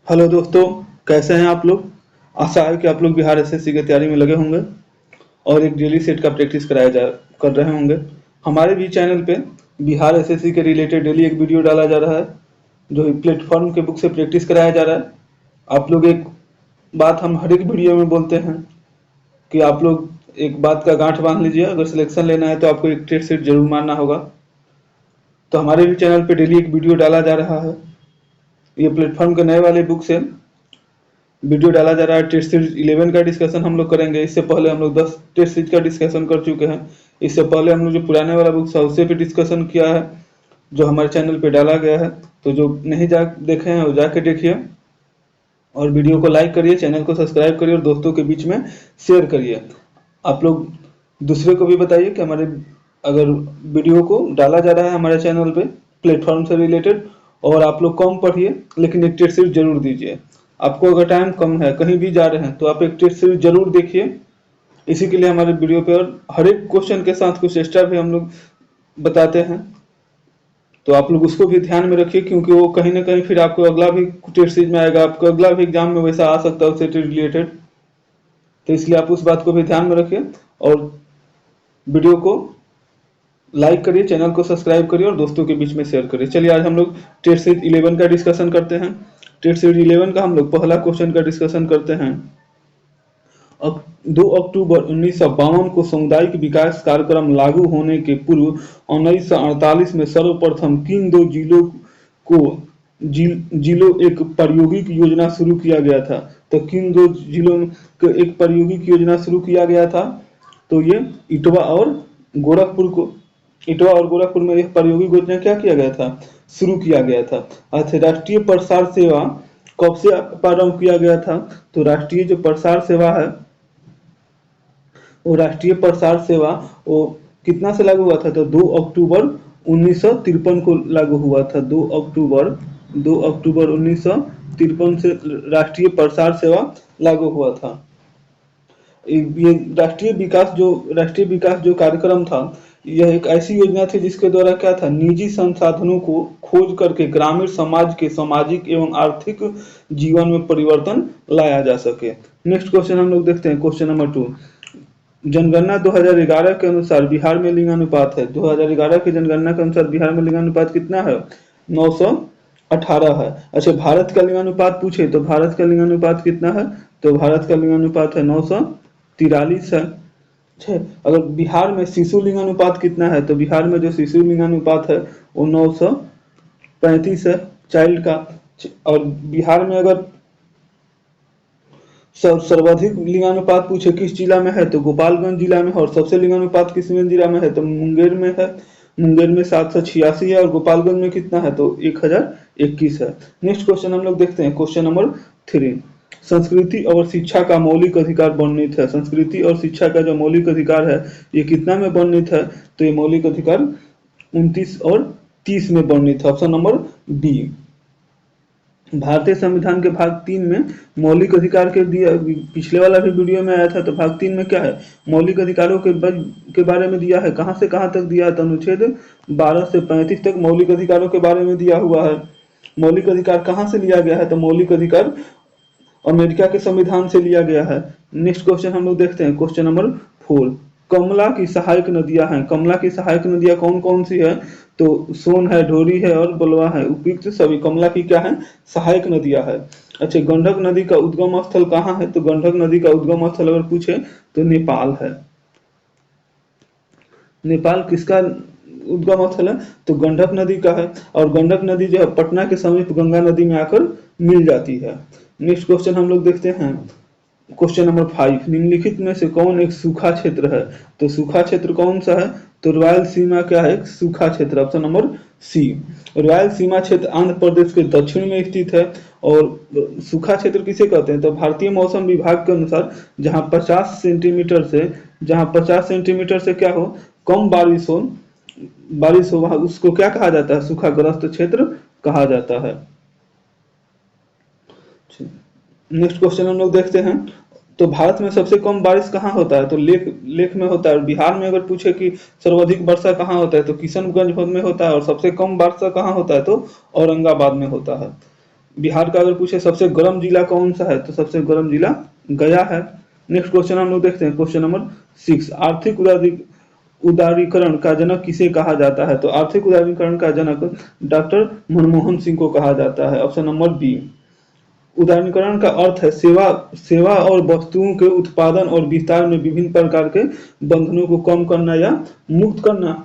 Hello दोस्तों, कैसे हैं आप लोग। आशा है कि आप लोग बिहार एसएससी की तैयारी में लगे होंगे और एक डेली सेट का प्रैक्टिस कर रहे होंगे। हमारे भी चैनल पे बिहार एसएससी के रिलेटेड डेली एक वीडियो डाला जा रहा है, जो प्लेटफॉर्म के बुक से प्रैक्टिस कराया जा रहा है। आप लोग एक बात हम हर एक वीडियो में बोलते हैं कि आप लोग एक बात का गांठ बांध लीजिए, अगर सिलेक्शन लेना है तो आपको एक टेस्ट सीट जरूर मारना होगा। तो हमारे भी चैनल पे डेली एक वीडियो डाला जा रहा है। ये प्लेटफॉर्म के नए वाले बुक से वीडियो डाला जा रहा है। टेस्ट सीरीज 11 का डिस्कशन हम लोग करेंगे। इससे पहले हम लोग 10 टेस्ट सीरीज का डिस्कशन कर चुके हैं। इससे पहले हम लोग जो पुराने वाला बुक था उससे भी डिस्कशन किया है, जो हमारे चैनल पे डाला गया है। तो जो नहीं जा देखे हैं वो जाके देखिए और वीडियो को लाइक करिए, चैनल को सब्सक्राइब करिए और दोस्तों के बीच में शेयर करिए। आप लोग दूसरे को भी बताइए कि हमारे अगर वीडियो को डाला जा रहा है हमारे चैनल पे प्लेटफॉर्म से रिलेटेड, और आप लोग कम पढ़िए लेकिन एक टेस्ट सीरीज जरूर दीजिए। आपको अगर टाइम कम है, कहीं भी जा रहे हैं, तो आप एक टेस्ट सीरीज जरूर देखिए। इसी के लिए हमारे वीडियो पे और हर एक क्वेश्चन के साथ कुछ एक्स्ट्रा भी हम लोग बताते हैं, तो आप लोग उसको भी ध्यान में रखिए, क्योंकि वो कहीं ना कहीं फिर आपको अगला भी टेस्ट सीरीज में आएगा, आपको अगला भी एग्जाम में वैसा आ सकता है उससे रिलेटेड। तो इसलिए आप उस बात को भी ध्यान में रखिए और वीडियो को लाइक करिए, चैनल को सब्सक्राइब करिए और दोस्तों के बीच में शेयर करिए। चलिए आज हम लोग टेस्ट सीरीज 11 का डिस्कशन करते हैं। टेस्ट सीरीज 11 का हम लोग पहला क्वेश्चन का डिस्कशन करते हैं। अब 2 अक्टूबर 1952 को सामुदायिक विकास कार्यक्रम लागू होने के पूर्व 1948 में सर्वप्रथम किन दो जिलों को जिलों एक प्रायोगिक योजना शुरू किया गया था। तो किन दो जिलों को एक प्रायोगिक योजना शुरू किया गया था, तो ये इटवा और गोरखपुर को, इटवा और गोरखपुर में यह प्रायोगिक योजना क्या किया गया था, शुरू किया गया था। अच्छा, राष्ट्रीय प्रसार सेवा कब से प्रारंभ किया गया था। तो राष्ट्रीय जो प्रसार सेवा है, वो राष्ट्रीय प्रसार सेवा वो कितना से लागू हुआ था, तो 2 अक्टूबर 1953 को लागू हुआ था। 2 अक्टूबर 1953 से राष्ट्रीय प्रसार सेवा लागू हुआ था। ये राष्ट्रीय विकास जो कार्यक्रम था, यह एक ऐसी योजना थी जिसके द्वारा क्या था, निजी संसाधनों को खोज करके ग्रामीण समाज के सामाजिक एवं आर्थिक जीवन में परिवर्तन लाया जा सके। नेक्स्ट क्वेश्चन हम लोग देखते हैं, क्वेश्चन नंबर 2। जनगणना 2011 के अनुसार बिहार में लिंगानुपात है। 2011 की जनगणना के अनुसार बिहार में लिंगानुपात कितना है, 918 है। अच्छा, भारत का लिंगानुपात पूछे तो भारत का लिंगानुपात कितना है, तो भारत का लिंगानुपात है 943 है। अगर बिहार में शिशु लिंगानुपात कितना है, तो बिहार में जो शिशु लिंगानुपात है वो 935 है चाइल्ड का। और बिहार में अगर सर्वाधिक लिंगानुपात पूछे किस जिला में है, तो गोपालगंज जिला में है। और सबसे लिंगानुपात किस जिला में है, तो मुंगेर में है। मुंगेर में 786 है और गोपालगंज में कितना है, तो 1021 है। नेक्स्ट क्वेश्चन हम लोग देखते हैं, क्वेश्चन नंबर 3। संस्कृति और शिक्षा का मौलिक अधिकार वर्णित है। संस्कृति और शिक्षा का जो मौलिक अधिकार है ये कितना में वर्णित है, तो ये मौलिक अधिकार 29 और 30 में वर्णित है। Option number D. भारतीय संविधान के भाग 3 में मौलिक अधिकार के दिया, पिछले वाला भी वीडियो में आया था, तो भाग 3 में क्या है, मौलिक अधिकारों के बारे में दिया है। कहां से कहां तक दिया है, तो अनुच्छेद 12 से 35 तक मौलिक अधिकारों के बारे में दिया हुआ है। मौलिक अधिकार कहां से लिया गया है, तो मौलिक अधिकार अमेरिका के संविधान से लिया गया है। नेक्स्ट क्वेश्चन हम लोग देखते हैं, क्वेश्चन नंबर 4। कमला की सहायक नदियां हैं। कमला की सहायक नदियां कौन कौन सी है, तो सोन है, ढोरी है और बलवा है। उपयुक्त सभी कमला की क्या है, सहायक नदियां है। अच्छा, गंडक नदी का उद्गम स्थल कहाँ है, तो गंडक नदी का उद्गम स्थल अगर पूछे तो नेपाल है। नेपाल किसका उद्गम स्थल है, तो गंडक नदी का है। और गंडक नदी जो है पटना के समीप गंगा नदी में आकर मिल जाती है। नेक्स्ट क्वेश्चन हम लोग देखते हैं, क्वेश्चन नंबर 5। निम्नलिखित में से कौन एक सूखा क्षेत्र है, तो सूखा क्षेत्र कौन सा है, तो रॉयल सीमा क्या है, एक सूखा क्षेत्र। Option number C. Rayalaseema क्षेत्र आंध्र प्रदेश के दक्षिण में स्थित है। और सूखा क्षेत्र किसे कहते हैं, तो भारतीय मौसम विभाग के अनुसार जहां 50 सेंटीमीटर से क्या हो, कम बारिश हो वहां उसको क्या कहा जाता है, सूखाग्रस्त क्षेत्र कहा जाता है। नेक्स्ट क्वेश्चन हम लोग देखते हैं, तो भारत में सबसे कम बारिश कहाँ होता है, तो लेख में होता है। और बिहार में अगर पूछे कि सर्वाधिक वर्षा कहाँ होता है, तो किशनगंज में होता है। और सबसे कम वर्षा कहाँ होता है, तो औरंगाबाद में होता है। बिहार का अगर पूछे सबसे गर्म जिला कौन सा है, तो सबसे गर्म जिला गया है। नेक्स्ट क्वेश्चन हम लोग देखते हैं, क्वेश्चन नंबर 6, आर्थिक उदारीकरण का जनक किसे कहा जाता है? तो आर्थिक उदारीकरण का जनक डॉक्टर मनमोहन सिंह को कहा जाता है, ऑप्शन नंबर बी। उदारीकरण का अर्थ है सेवा सेवा और वस्तुओं के उत्पादन और विस्तार में विभिन्न प्रकार के बंधनों को कम करना या मुक्त करना।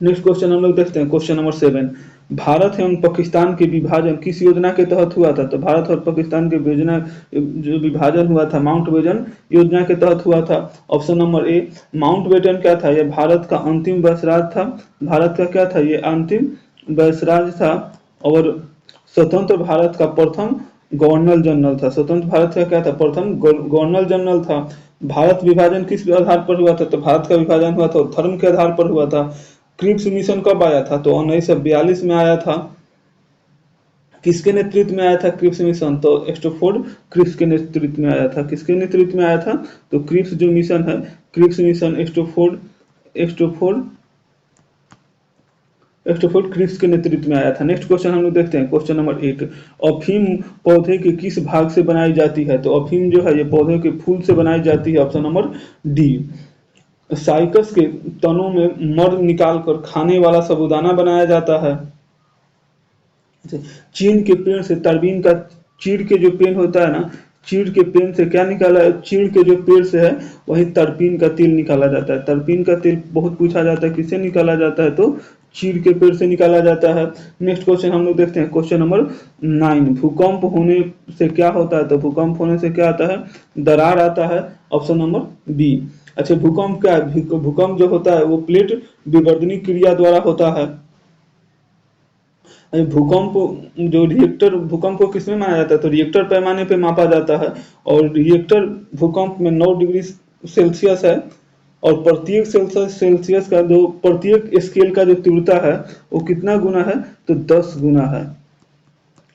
नेक्स्ट क्वेश्चन हम लोग देखते हैं, क्वेश्चन नंबर 7, भारत एवं पाकिस्तान के विभाजन किस योजना के तहत हुआ था? तो भारत और पाकिस्तान के योजना जो विभाजन हुआ था माउंटबेटन योजना के तहत हुआ था, ऑप्शन नंबर ए। माउंटबेटन क्या था? यह भारत का अंतिम वैसराज था। भारत का क्या था? ये अंतिम वैसराज था और स्वतंत्र भारत का प्रथम गवर्नर जनरल था। स्वतंत्र भारत का क्या था? प्रथम गवर्नर जनरल था। भारत विभाजन किस आधार पर हुआ था? तो भारत का विभाजन हुआ था धर्म के आधार पर हुआ था। क्रिप्स मिशन कब आया था? तो 1942 में आया था। किसके नेतृत्व में आया था क्रिप्स मिशन? तो स्टैफोर्ड क्रिप्स के नेतृत्व में आया था। किसके नेतृत्व में आया था? तो क्रिप्स जो मिशन है, क्रिप्स मिशन स्टैफोर्ड क्रिप्स के नेतृत्व में आया था। नेक्स्ट क्वेश्चन हम लोग देखते हैं, क्वेश्चन नंबर 8, अफीम पौधे के किस भाग से बनाई जाती है? तो अफीम जो है ये पौधे के फूल से बनाई जाती है, ऑप्शन नंबर डी। साइकस के तनों में मर्द निकालकर खाने वाला साबूदाना बनाया जाता है। चीड़ के पेड़ से तरबीन का, चीड़ के जो पेड़ होता है ना, चीड़ के पेड़ से क्या निकाला, चीड़ के जो पेड़ से है वही तरपीन का तेल निकाला जाता है। तरपीन का तेल बहुत पूछा जाता है, किससे निकाला जाता है? तो चीड़ के पेड़ से निकाला जाता है। नेक्स्ट क्वेश्चन हम लोग देखते हैं, क्वेश्चन नंबर 9, भूकंप होने से क्या होता है? तो भूकंप होने से क्या आता है? दरार आता है, ऑप्शन नंबर बी। अच्छा, भूकंप क्या है? भूकंप जो होता है वो प्लेट विवर्तनी क्रिया द्वारा होता है। भूकंप जो रिएक्टर, भूकंप को किसमें माना जाता है? तो रिएक्टर पैमाने पे मापा जाता है और रिएक्टर भूकंप में 9 डिग्री सेल्सियस है और प्रत्येक सेल्सियस का जो प्रत्येक स्केल का जो तीव्रता है वो कितना गुना है? तो 10 गुना है।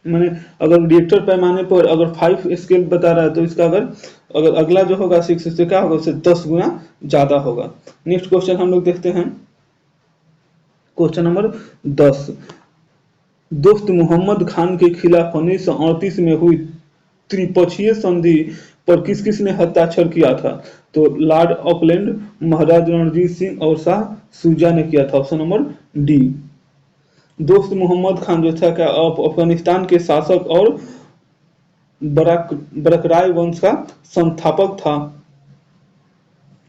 मैंने अगर रिएक्टर पैमाने पर अगर 5 स्केल बता रहा है तो इसका अगर अगला जो होगा 6 से क्या होगा? उससे 10 गुना ज्यादा होगा। नेक्स्ट क्वेश्चन हम लोग देखते हैं, क्वेश्चन नंबर 10, दोस्त मोहम्मद खान के खिलाफ 1938 में हुई त्रिपक्षीय संधि पर किस किस ने हस्ताक्षर किया था? तो लॉर्ड ऑकलैंड, महाराज रणजीत सिंह और शाह शुजा ने किया था, ऑप्शन नंबर डी। दोस्त मोहम्मद खान जो था क्या अफगानिस्तान के शासक और बरकराय वंश का संस्थापक था।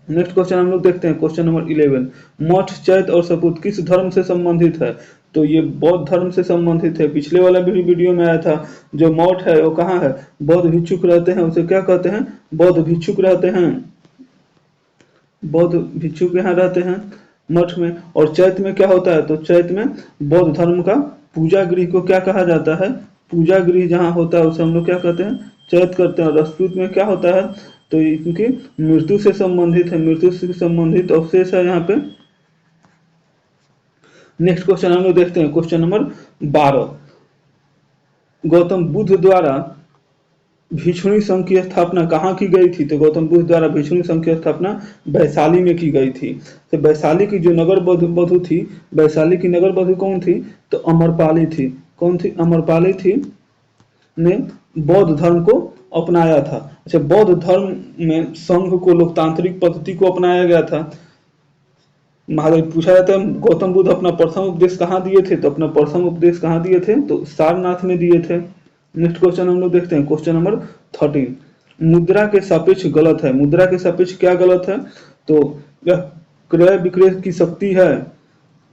नेक्स्ट क्वेश्चन हम लोग देखते हैं, क्वेश्चन नंबर 11, मठ, चैत और सपूत किस धर्म से संबंधित है? तो ये बौद्ध धर्म से संबंधित है। पिछले वाला वीडियो में आया था, जो मठ है वो कहाँ है? बौद्ध भिक्षुक रहते हैं, उसे क्या कहते हैं? बौद्ध भिक्षुक रहते हैं। बौद्ध भिक्षुक यहाँ रहते हैं मठ में। और चैत में क्या होता है? तो चैत में बौद्ध धर्म का पूजा गृह को क्या कहा जाता है? पूजा गृह जहाँ होता है उसे हम लोग क्या कहते हैं? चैत करते हैं। और राजपूत में क्या होता है? तो इनकी मृत्यु से संबंधित है, मृत्यु से संबंधित अवशेष है यहाँ पे। नेक्स्ट क्वेश्चन हम लोग देखते हैं, क्वेश्चन नंबर 12, गौतम बुद्ध द्वारा भिक्षुणी संघ की स्थापना कहाँ की गई थी? तो गौतम बुद्ध द्वारा भिक्षुणी संघ की स्थापना वैशाली में की गई थी। तो वैशाली की जो नगर वधु थी, वैशाली की नगर वधु कौन थी? तो अमरपाली थी। कौन थी? अमरपाली थी, ने बौद्ध धर्म को अपनाया था। अच्छा, बौद्ध धर्म में संघ को, लोकतांत्रिक पद्धति को अपनाया गया था। महादेव पूछा जाता है गौतम बुद्ध अपना प्रथम उपदेश कहाँ दिए थे? तो अपना प्रथम उपदेश कहाँ दिए थे? तो सारनाथ में दिए थे। नेक्स्ट क्वेश्चन हम लोग देखते हैं, क्वेश्चन नंबर 13, मुद्रा के सापेक्ष गलत है। मुद्रा के सापेक्ष क्या गलत है? तो यह क्रय विक्रय की शक्ति है,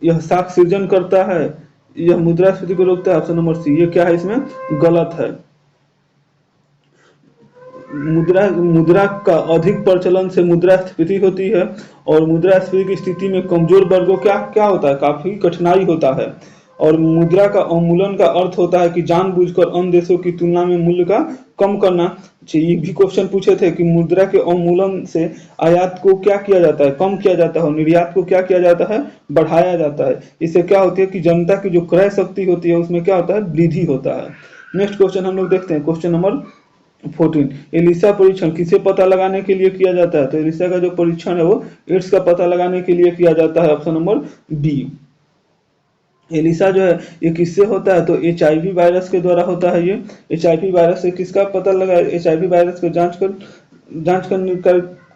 यह साख सृजन करता है, यह मुद्रास्फीति को रोकता है, ऑप्शन नंबर सी। ये क्या है? इसमें गलत है। मुद्रा का अधिक प्रचलन से मुद्रास्फीति होती है और मुद्रास्फीति की स्थिति में कमजोर वर्गों क्या होता है? काफी कठिनाई होता है। और मुद्रा का अवमूलन का अर्थ होता है कि जानबूझकर अन्य देशों की तुलना में मूल्य का कम करना। ये भी क्वेश्चन पूछे थे कि मुद्रा के अवमूलन से आयात को क्या किया जाता है? कम किया जाता है और निर्यात को क्या किया जाता है? बढ़ाया जाता है। इससे क्या होती है कि जनता की जो क्रय शक्ति होती है उसमें क्या होता है? वृद्धि होता है। नेक्स्ट क्वेश्चन हम लोग देखते हैं, क्वेश्चन नंबर 14, एलिसा परीक्षण किसे पता लगाने के लिए किया जाता है? तो एलिसा का जो परीक्षण है वो एड्स का पता लगाने के लिए किया जाता है, ऑप्शन नंबर बी। एलिसा जो है ये किससे होता है, तो HIV वायरस के द्वारा होता है। ये HIV वायरस से किसका पता लगा, HIV वायरस को जांच करने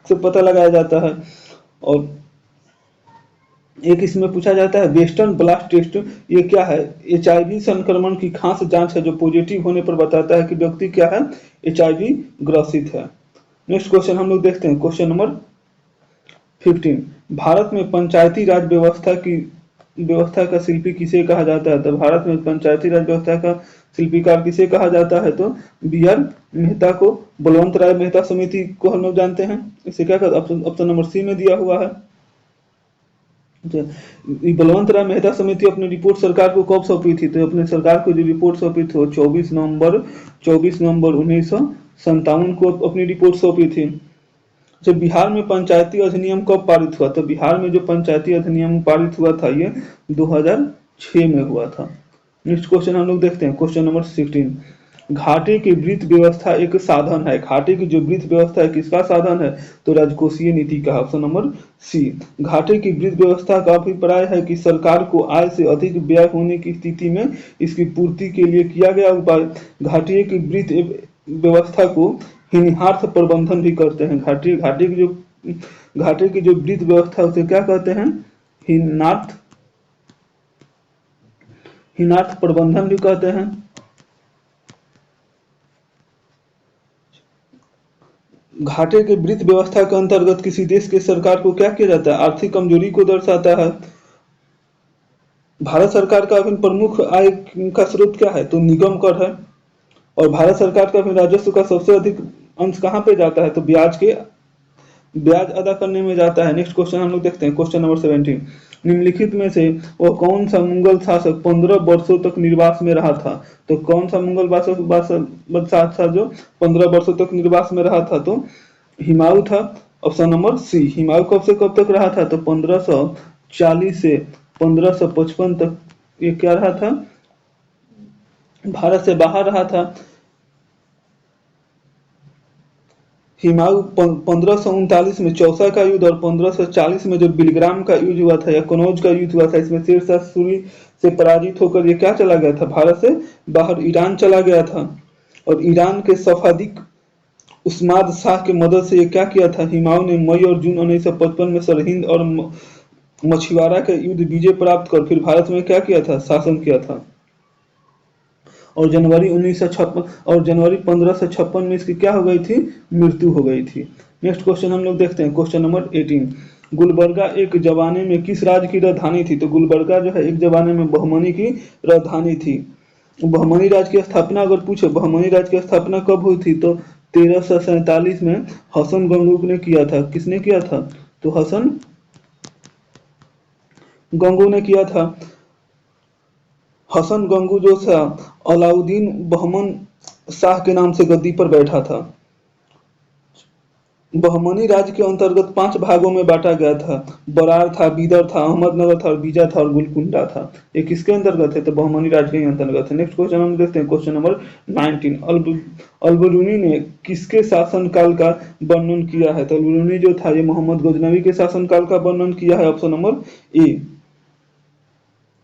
से पता लगाया जाता है। और एक इसमें पूछा जाता है वेस्टर्न ब्लास्ट टेस्ट, ये क्या है, HIV संक्रमण की खास जांच है जो पॉजिटिव होने पर बताता है कि व्यक्ति क्या है, HIV ग्रसित है। नेक्स्ट क्वेश्चन हम लोग देखते हैं, क्वेश्चन नंबर 15। भारत में पंचायती राज व्यवस्था का शिल्पी किसे कहा जाता है, तो भारत में पंचायती राज व्यवस्था का शिल्पीकार किसे कहा जाता है, तो BR मेहता को। बलवंत राय मेहता समिति को हम लोग जानते हैं, इसे क्या कहते हैं, ऑप्शन नंबर सी में दिया हुआ है। बलवंत राय मेहता समिति अपनी रिपोर्ट सरकार को कब सौंपी थी, तो अपने सरकार को जो रिपोर्ट सौंपी थी वो 24 नवंबर 1957 को अपनी रिपोर्ट सौंपी थी। जब बिहार में पंचायती अधिनियम कब पारित हुआ, तो बिहार में जो पंचायती अधिनियम पारित हुआ था ये 2006 में हुआ था। नेक्स्ट क्वेश्चन हम लोग देखते हैं, क्वेश्चन नंबर 16। घाटे की वृत्त व्यवस्था एक साधन है, घाटे की जो वृत्त व्यवस्था है किसका साधन है, तो राजकोषीय नीति का, ऑप्शन नंबर सी। घाटे की वृत्त व्यवस्था का अभिप्राय है कि सरकार को आय से अधिक व्यय होने की स्थिति में इसकी पूर्ति के लिए किया गया उपाय। घाटे की वृत्त व्यवस्था को हिनिहार्थ प्रबंधन भी करते हैं। घाटे की जो वृत्त व्यवस्था उसे क्या कहते हैं, हिनार्थ प्रबंधन भी कहते हैं। घाटे के वृत्त व्यवस्था के अंतर्गत किसी देश के सरकार को क्या किया जाता है, आर्थिक कमजोरी को दर्शाता है। भारत सरकार का अभी प्रमुख आय का स्रोत क्या है, तो निगम कर है। और भारत सरकार का भी राजस्व का सबसे अधिक अंश कहाँ पे जाता है, तो ब्याज अदा करने में जाता है। नेक्स्ट क्वेश्चन हम लोग देखते हैं, क्वेश्चन नंबर 17। निम्नलिखित में से वह कौन सा मुगल शासक 15 वर्षों तक निर्वास में रहा था, तो कौन सा मुगल शासक था जो 15 वर्षों तक निर्वास में रहा था, तो हुमायूं था, ऑप्शन नंबर सी। हुमायूं कब से कब तक रहा था, तो 1540 से 1555 तक ये क्या रहा था, भारत से बाहर रहा था। हुमायूं 1539 में चौसा का युद्ध और 1540 में जो बिलग्राम का युद्ध हुआ था या कनौज का युद्ध हुआ था, इसमें शेरशाह सूरी से पराजित होकर ये क्या चला गया था, भारत से बाहर ईरान चला गया था। और ईरान के सफादिक उस्माद शाह की मदद से ये क्या किया था, हुमायूं ने मई और जून 1955 में सरहिंद और मछुआरा के युद्ध विजय प्राप्त कर फिर भारत में क्या किया था, शासन किया था। और जनवरी 1556 में इसकी क्या हो गई थी, मृत्यु हो गई थी। नेक्स्ट क्वेश्चन हम लोग देखते हैं, क्वेश्चन नंबर 18। गुलबर्गा एक जमाने में किस राज्य की राजधानी थी, तो गुलबर्गा जो है एक जमाने में बहमनी की राजधानी थी। बहमनी राज्य की स्थापना अगर पूछे, बहमनी राज्य की स्थापना कब हुई थी, तो 1347 में हसन गंगूक ने किया था। किसने किया था, तो हसन गंगू ने किया था। हसन गंगू जो था अलाउद्दीन बहमन शाह के नाम से गद्दी पर बैठा था। बहमनी राज्य के अंतर्गत 5 भागों में बांटा गया था, बरार था, बीदर था, अहमदनगर था, और बीजा था और गुलकुंडा था। ये किसके अंतर्गत है, तो बहमनी राज्य के अंतर्गत है। नेक्स्ट क्वेश्चन हम देखते हैं, क्वेश्चन नंबर 19। अलबरूनी ने किसके शासनकाल का वर्णन किया है, तो अलबरूनी जो था ये मोहम्मद गजनवी के शासनकाल का वर्णन किया है, ऑप्शन नंबर ए।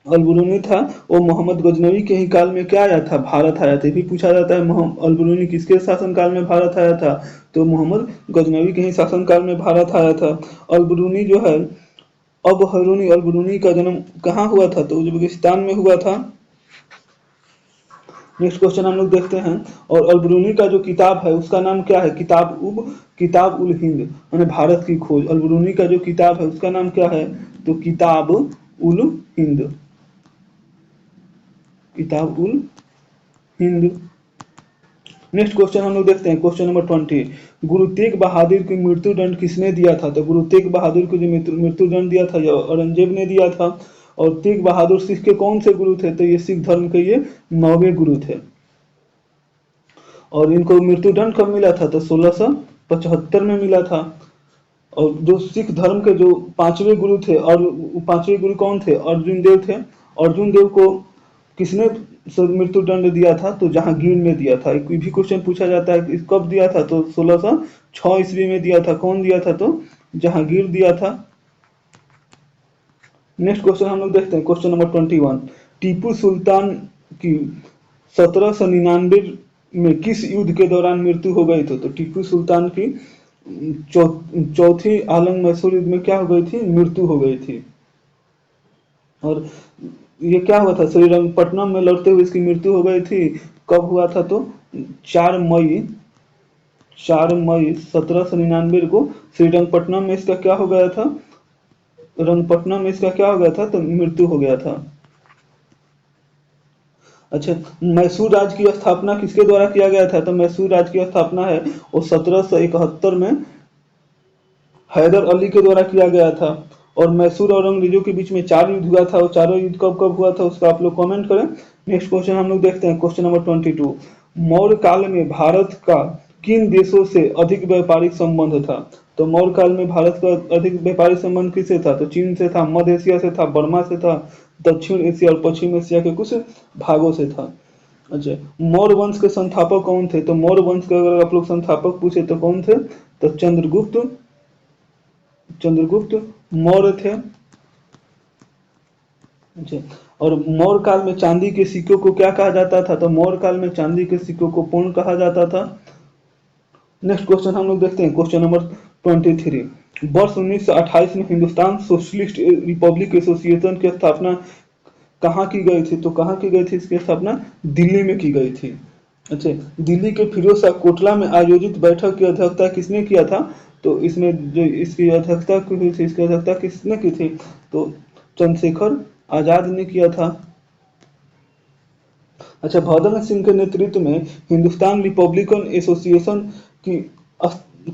अलबरूनी था वो मोहम्मद गजनवी के ही काल में क्या आया था, भारत आया था। भी पूछा जाता है अलबरूनी किसके शासनकाल में भारत आया था, तो मोहम्मद गजनवी के ही शासनकाल में भारत आया था। अलबरूनी जो है अलबरूनी का जन्म कहाँ हुआ था, तो उज्बेकिस्तान में हुआ था। नेक्स्ट क्वेश्चन हम लोग देखते हैं, और अलबरूनी का जो किताब है उसका नाम क्या है, किताब उल हिंद यानी भारत की खोज। अलबरूनी का जो किताब है उसका नाम क्या है, तो किताब उल हिंद, किताब उल हिंद। नेक्स्ट क्वेश्चन हम लोग देखते हैं, क्वेश्चन नंबर 20। गुरु तेग बहादुर की मृत्यु दंड किसने दिया था, तो गुरु तेग बहादुर को जो मृत्यु दंड दिया था यह औरंगजेब ने दिया था। और तेग बहादुर सिख के कौन से गुरु थे, तो ये सिख धर्म के ये 9वें गुरु थे। और इनको मृत्यु दंड कब मिला था, तो 1675 में मिला था। और जो सिख धर्म के जो 5वें गुरु थे, और 5वें गुरु कौन थे, अर्जुन देव थे। अर्जुन देव को किसने मृत्यु दंड दिया था, तो जहांगीर ने दिया था। कोई भी क्वेश्चन पूछा जाता है कब दिया था, तो 1606 ईस्वी में दिया था। कौन दिया था, तो जहांगीर दिया था। नेक्स्ट क्वेश्चन हम लोग देखते हैं, क्वेश्चन नंबर 21। टीपू सुल्तान की 1799 में किस युद्ध के दौरान मृत्यु हो गई थी? तो टीपू सुल्तान की चौथी आलम मैसूर युद्ध में क्या हो गई थी? मृत्यु हो गई थी। और ये क्या हुआ था? श्रीरंगपट्टनम में लड़ते हुए इसकी मृत्यु हो गई थी। कब हुआ था? तो 4 मई 1799 को श्रीरंगपट्टनम में इसका क्या हो गया था? रंगपट्टनम में इसका क्या हो गया था? तो मृत्यु हो गया था। अच्छा, मैसूर राज्य की स्थापना किसके द्वारा किया गया था? तो मैसूर राज्य की स्थापना है वो 1771 में हैदर अली के द्वारा किया गया था। और मैसूर और अंग्रेजों के बीच में 4 युद्ध हुआ था। और चारों युद्ध कब कब हुआ था उसका आप लोग कमेंट करें। नेक्स्ट क्वेश्चन हम लोग देखते हैं, क्वेश्चन नंबर 22। मौर्य काल में भारत का किन देशों से अधिक व्यापारिक संबंध था? तो मौर्य काल में भारत का अधिक व्यापारिक संबंध किससे था? तो चीन से था, मध्य एशिया से था, बर्मा से था, दक्षिण एशिया और पश्चिम एशिया के कुछ भागों से था। अच्छा, मौर्य वंश के संस्थापक कौन थे? तो मौर्य वंश के अगर आप लोग संस्थापक पूछे तो कौन थे? तो चंद्रगुप्त मौर्य थे। अच्छा, और मौर्य काल में चांदी के सिक्कों को क्या कहा जाता था? तो मौर्य काल में चांदी के सिक्कों को पुण्य कहा जाता था। नेक्स्ट क्वेश्चन हम लोग देखते हैं, क्वेश्चन नंबर 23। वर्ष 1928 में हिंदुस्तान सोशलिस्ट रिपब्लिक एसोसिएशन की स्थापना कहाँ की गई थी? तो कहाँ की गई थी इसकी स्थापना? दिल्ली में की गई थी। अच्छा, दिल्ली के फिरोज शाह कोटला में आयोजित बैठक की अध्यक्षता किसने किया था? तो इसमें जो इसकी अध्यक्षता की हुई थी, इसकी अध्यक्षता किसने की थी? तो चंद्रशेखर आजाद ने किया था। अच्छा, भदन सिंह के नेतृत्व में हिंदुस्तान रिपब्लिकन एसोसिएशन की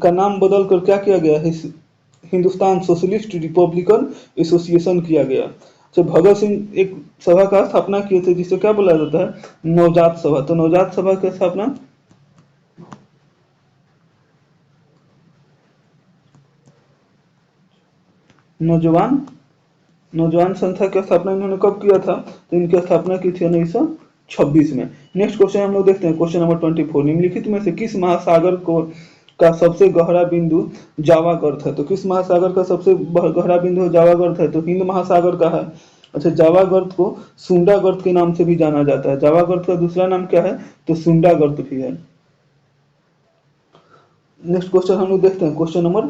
का नाम बदल कर क्या किया गया? हिंदुस्तान सोशलिस्ट रिपब्लिकन एसोसिएशन किया गया। अच्छा, भगत सिंह एक सभा का स्थापना किए थे जिसे क्या बोला जाता है? नवजात सभा। तो नवजात सभा की स्थापना नौजवान नौजवान संस्था की स्थापना इन्होंने कब किया था? तो इनकी स्थापना की थी 1926 में। नेक्स्ट क्वेश्चन हम लोग देखते हैं, क्वेश्चन नंबर 24। निम्नलिखित में से किस महासागर को का सबसे गहरा बिंदु जावा गर्त है? तो किस महासागर का सबसे गहरा बिंदु जावा गर्त है? तो हिंद महासागर का है। अच्छा, जावा गर्त को सुंडा गर्त के नाम से भी जाना जाता है। जावा गर्त का दूसरा नाम क्या है? तो सुंडा गर्त भी है। नेक्स्ट क्वेश्चन हम लोग देखते हैं, क्वेश्चन नंबर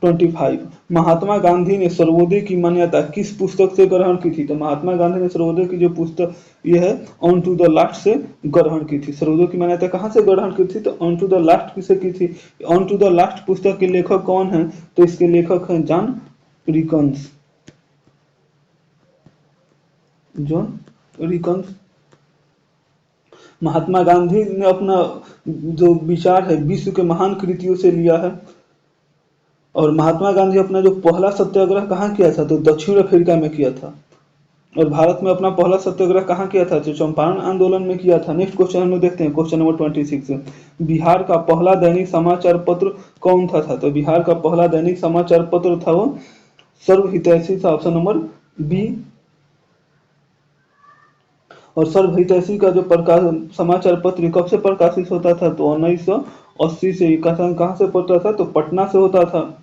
25। महात्मा गांधी ने सर्वोदय की मान्यता किस पुस्तक से ग्रहण की थी? तो महात्मा गांधी ने सर्वोदय की जो पुस्तक ये है ऑन टू द लास्ट से ग्रहण की थी। सर्वोदय की मान्यता कहाँ से ग्रहण की थी? तो ऑन टू द लास्ट किसे की थी? ऑन टू द लास्ट पुस्तक के लेखक कौन है? तो इसके लेखक हैं जॉन रिकन्स। महात्मा गांधी ने अपना जो विचार है विश्व के महान कृतियों से लिया है। और महात्मा गांधी अपना जो पहला सत्याग्रह कहाँ किया था? तो दक्षिण अफ्रीका में किया था। और भारत में अपना पहला सत्याग्रह कहाँ किया था? तो चंपारण आंदोलन में किया था। नेक्स्ट क्वेश्चन हम लोग देखते हैं, क्वेश्चन नंबर 26। बिहार का पहला दैनिक समाचार पत्र कौन था? तो बिहार का पहला दैनिक समाचार पत्र था वो सर्वहितैषी था, ऑप्शन नंबर बी। और सर्वहितैषी का जो प्रकाश समाचार पत्र कब से प्रकाशित होता था? तो 1980 से। कहाँ से पढ़ता था? तो पटना से होता था।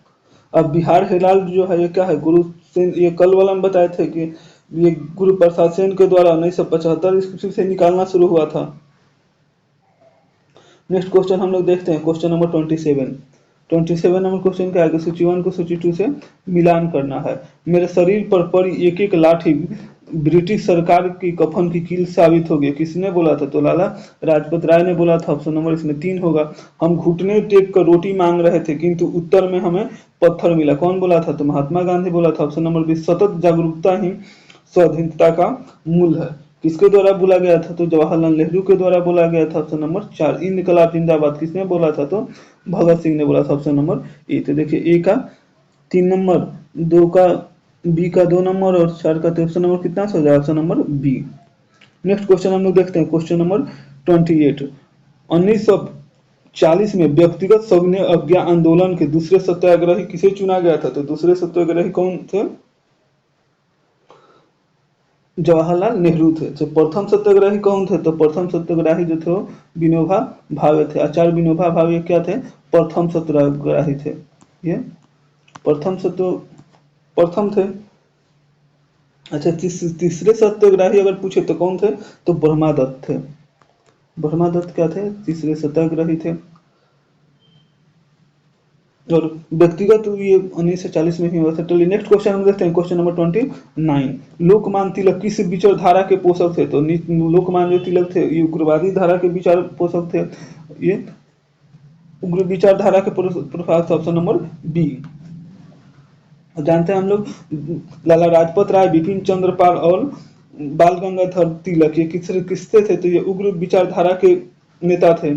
अब बिहार हेराल्ड जो है ये क्या है? गुरु सेन, ये कल वाला में बताए थे कि ये गुरु प्रसाद सेन के द्वारा 1975 ईस्वी से निकालना शुरू हुआ था। नेक्स्ट क्वेश्चन हम लोग देखते हैं, क्वेश्चन नंबर 27 नंबर क्वेश्चन क्या है? सूची 1 को सूची 2 से मिलान करना है। मेरे शरीर पर पड़ी एक एक लाठी ब्रिटिश सरकार की कफन की कील साबित होगी। किसने बोला था? तो लाला लाजपत राय ने बोला था। ऑप्शन नंबर इसमें 3 होगा। हम घुटने टेक कर रोटी मांग रहे थे किंतु उत्तर में हमें पत्थर मिला। कौन बोला था? तो महात्मा गांधी बोला था। Option number 20। सतत जागरूकता ही स्वाधीनता का मूल है। किसके द्वारा बोला गया था? तो जवाहरलाल नेहरू के द्वारा बोला गया था। Option number 4। इनकलाब जिंदाबाद किसने बोला था? तो भगत सिंह ने बोला था। Option number A. तो देखिए ए का 3 नंबर, 2 का बी का 2 नंबर और 4 का। तो ऑप्शन नंबर कितना हो जाएगा? Option number B. Next question हम लोग देखते हैं, क्वेश्चन नंबर 28। 1940 में व्यक्तिगत सविनय अवज्ञा आंदोलन के दूसरे सत्याग्रही किसे चुना गया था? तो दूसरे सत्याग्रही कौन थे? जवाहरलाल नेहरू थे। तो प्रथम सत्याग्रही कौन थे? तो प्रथम सत्याग्रही जो थे विनोबा भावे थे। आचार्य विनोबा भावे क्या थे? प्रथम सत्याग्रही थे। ये प्रथम थे। अच्छा, तीसरे सत्याग्रही अगर पूछे तो कौन थे? तो ब्रह्मादत्त थे। ब्रह्मादत्त क्या थे? तीसरे सत्याग्रही थे। और व्यक्तिगत ये 1940 में ही हुआ था। चलिए नेक्स्ट क्वेश्चन हम देखते हैं, क्वेश्चन नंबर 29। लोकमान्य तिलक किस विचारधारा के पोषक थे? तो लोकमान्य जो तिलक थे ये उग्रवादी धारा के विचार पोषक थे। ये उग्र विचारधारा के प्रभाव से ऑप्शन नंबर बी। जानते हैं हम लोग लाला लाजपत राय, बिपिन चंद्र पाल और बाल गंगाधर तिलक ये किससे थे? तो ये उग्र विचारधारा के नेता थे।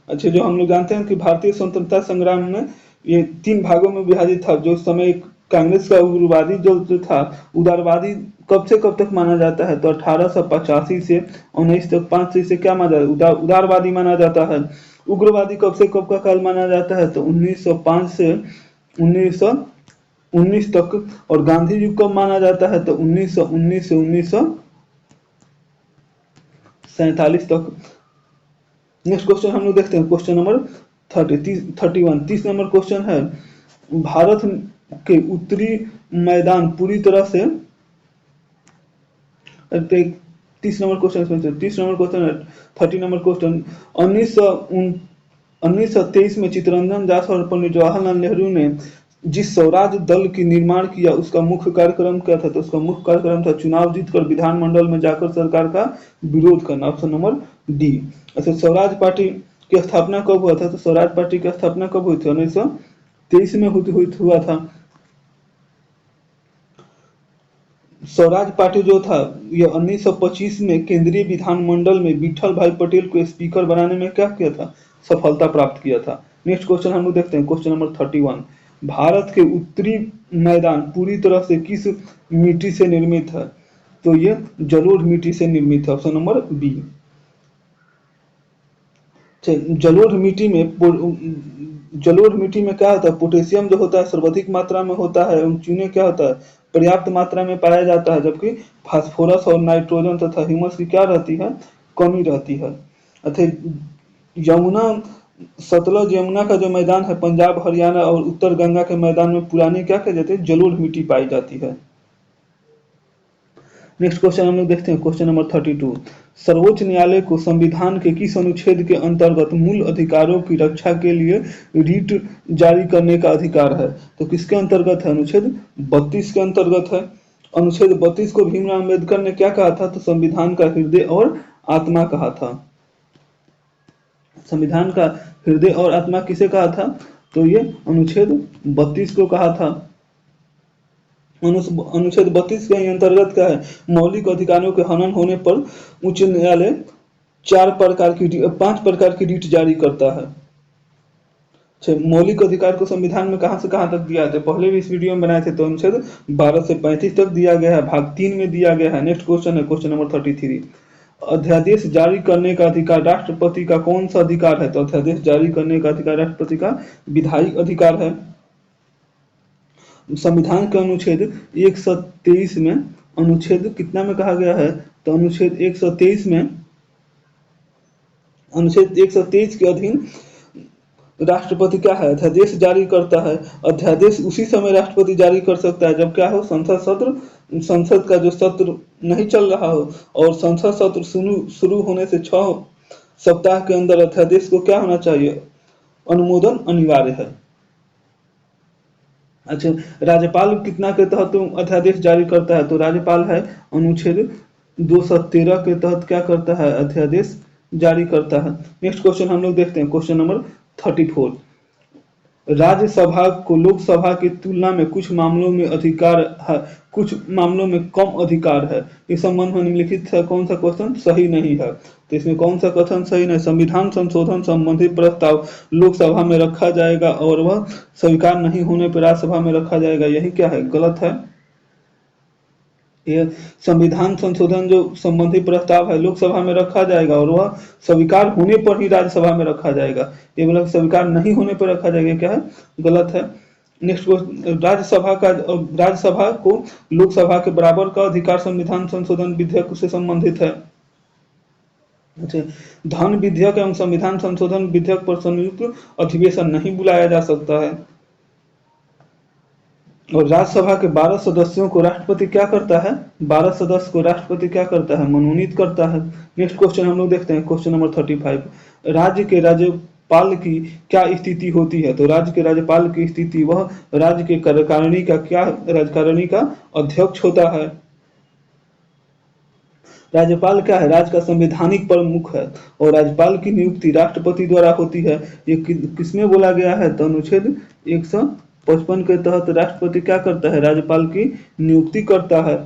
अच्छा, जो हम लोग जानते हैं कि भारतीय स्वतंत्रता संग्राम में ये 3 भागों में विभाजित था। जो समय कांग्रेस का उग्रवादी जो था, उदारवादी कब से कब तक माना जाता है? तो 1885 से 19 तक 5 से क्या माना जाता है? उदारवादी माना जाता है। उग्रवादी कब से कब का काल माना जाता है? तो 1905 से 1919 तक। और गांधी युग कब माना जाता है? तो 1919 से 1947 तक। नेक्स्ट क्वेश्चन हम लोग देखते हैं, क्वेश्चन नंबर 31। 30 नंबर क्वेश्चन है, भारत के उत्तरी मैदान पूरी तरह से 30 नंबर क्वेश्चन है। 30 नंबर क्वेश्चन, 1923 में चित्तरंजन दास और पंडित जवाहरलाल नेहरू ने जिस स्वराज दल की निर्माण किया उसका मुख्य कार्यक्रम क्या था? तो उसका मुख्य कार्यक्रम था चुनाव जीतकर विधानमंडल में जाकर सरकार का विरोध करना, ऑप्शन नंबर डी। अच्छा, स्वराज पार्टी की स्थापना कब हुआ था? तो स्वराज पार्टी की स्थापना कब हुई थी? 1923 में हुआ था। स्वराज पार्टी जो था ये 1925 में केंद्रीय विधानमंडल में विठल भाई पटेल को स्पीकर बनाने में क्या किया था? सफलता प्राप्त किया था। नेक्स्ट क्वेश्चन हम लोग देखते हैं, क्वेश्चन नंबर 31। भारत के उत्तरी मैदान पूरी तरह से किस मिट्टी से निर्मित है? तो ये जलोढ़ मिट्टी से निर्मित है, ऑप्शन नंबर बी। जलोढ़ मिट्टी में क्या होता है? पोटेशियम जो होता है सर्वाधिक मात्रा में होता है, एवं चूने क्या होता है? पर्याप्त मात्रा में पाया जाता है, जबकि फास्फोरस और नाइट्रोजन तथा ह्यूमस की क्या रहती है? कमी रहती है। अतः यमुना, सतलज यमुना का जो मैदान है पंजाब हरियाणा और उत्तर गंगा के मैदान में पुरानी क्या कह जाती है? जलोढ़ मिट्टी पाई जाती है। नेक्स्ट क्वेश्चन हम लोग देखते हैं, क्वेश्चन नंबर 32। सर्वोच्च न्यायालय को संविधान के किस अनुच्छेद के अंतर्गत मूल अधिकारों की रक्षा के लिए रीट जारी करने का अधिकार है? तो किसके अंतर्गत है? अनुच्छेद 32 के अंतर्गत है। अनुच्छेद 32 को भीमराव अम्बेडकर ने क्या कहा था? तो संविधान का हृदय और आत्मा कहा था। संविधान का हृदय और आत्मा किसे कहा था? तो ये अनुच्छेद 32 को कहा था। अनुच्छेद 32 के अंतर्गत क्या है? मौलिक अधिकारों के हनन होने पर उच्च न्यायालय 5 प्रकार की रीट जारी करता है। मौलिक अधिकार को संविधान में कहां से कहां तक दिया है? पहले भी इस वीडियो में बनाए थे। तो अनुच्छेद 12 से 35 तक दिया गया है, भाग 3 में दिया गया है। नेक्स्ट क्वेश्चन है, क्वेश्चन नंबर 33। अध्यादेश जारी करने का अधिकार राष्ट्रपति का कौन सा अधिकार है? तो अध्यादेश जारी करने का अधिकार राष्ट्रपति का विधायी अधिकार है। संविधान के अनुच्छेद 123 में, अनुच्छेद कितना में कहा गया है? तो अनुच्छेद 123 में, अनुच्छेद 123 के अधीन राष्ट्रपति क्या है? अध्यादेश जारी करता है। अध्यादेश उसी समय राष्ट्रपति जारी कर सकता है जब क्या हो? संसद का जो सत्र नहीं चल रहा हो, और संसद सत्र शुरू होने से 6 सप्ताह के अंदर अध्यादेश को क्या होना चाहिए? अनुमोदन अनिवार्य है। अच्छा, राज्यपाल कितना के तहत अध्यादेश जारी करता है? तो राज्यपाल है अनुच्छेद 213 के तहत क्या करता है? अध्यादेश जारी करता है। नेक्स्ट क्वेश्चन हम लोग देखते हैं, क्वेश्चन नंबर 34। राज्यसभा को लोकसभा की तुलना में कुछ मामलों में अधिकार है, कुछ मामलों में कम अधिकार है। इस संबंध में निम्नलिखित कौन सा क्वेश्चन सही नहीं है? तो इसमें कौन सा कथन सही नहीं? संविधान संशोधन संबंधी प्रस्ताव लोकसभा में रखा जाएगा और वह स्वीकार नहीं होने पर राज्यसभा में रखा जाएगा, यही क्या है? गलत है। यह संविधान संशोधन जो संबंधी प्रस्ताव है लोकसभा में रखा जाएगा और वह स्वीकार होने पर ही राज्यसभा में रखा जाएगा। ये मतलब स्वीकार नहीं होने पर रखा जाएगा, क्या है? गलत है। नेक्स्ट, राज्यसभा को लोकसभा के बराबर का अधिकार संविधान संशोधन विधेयक से संबंधित है। अच्छा, धन विधेयक एवं संविधान संशोधन विधेयक पर संयुक्त अधिवेशन नहीं बुलाया जा सकता है। और राज्यसभा के 12 सदस्यों को राष्ट्रपति क्या करता है, 12 सदस्य को राष्ट्रपति क्या करता है, मनोनीत करता है। नेक्स्ट क्वेश्चन हम लोग देखते हैं, क्वेश्चन नंबर 35। राज्य के राज्यपाल की क्या स्थिति होती है? तो राज्य के राज्यपाल की स्थिति, वह राज्य के कार्यकारिणी का क्या, राज्यकारिणी का अध्यक्ष होता है। राज्यपाल क्या है, राज्य का संवैधानिक प्रमुख है और राज्यपाल की नियुक्ति राष्ट्रपति द्वारा होती है। ये किसमें बोला गया है? तो अनुच्छेद 155 के तहत राष्ट्रपति क्या करता है, राज्यपाल की नियुक्ति करता है।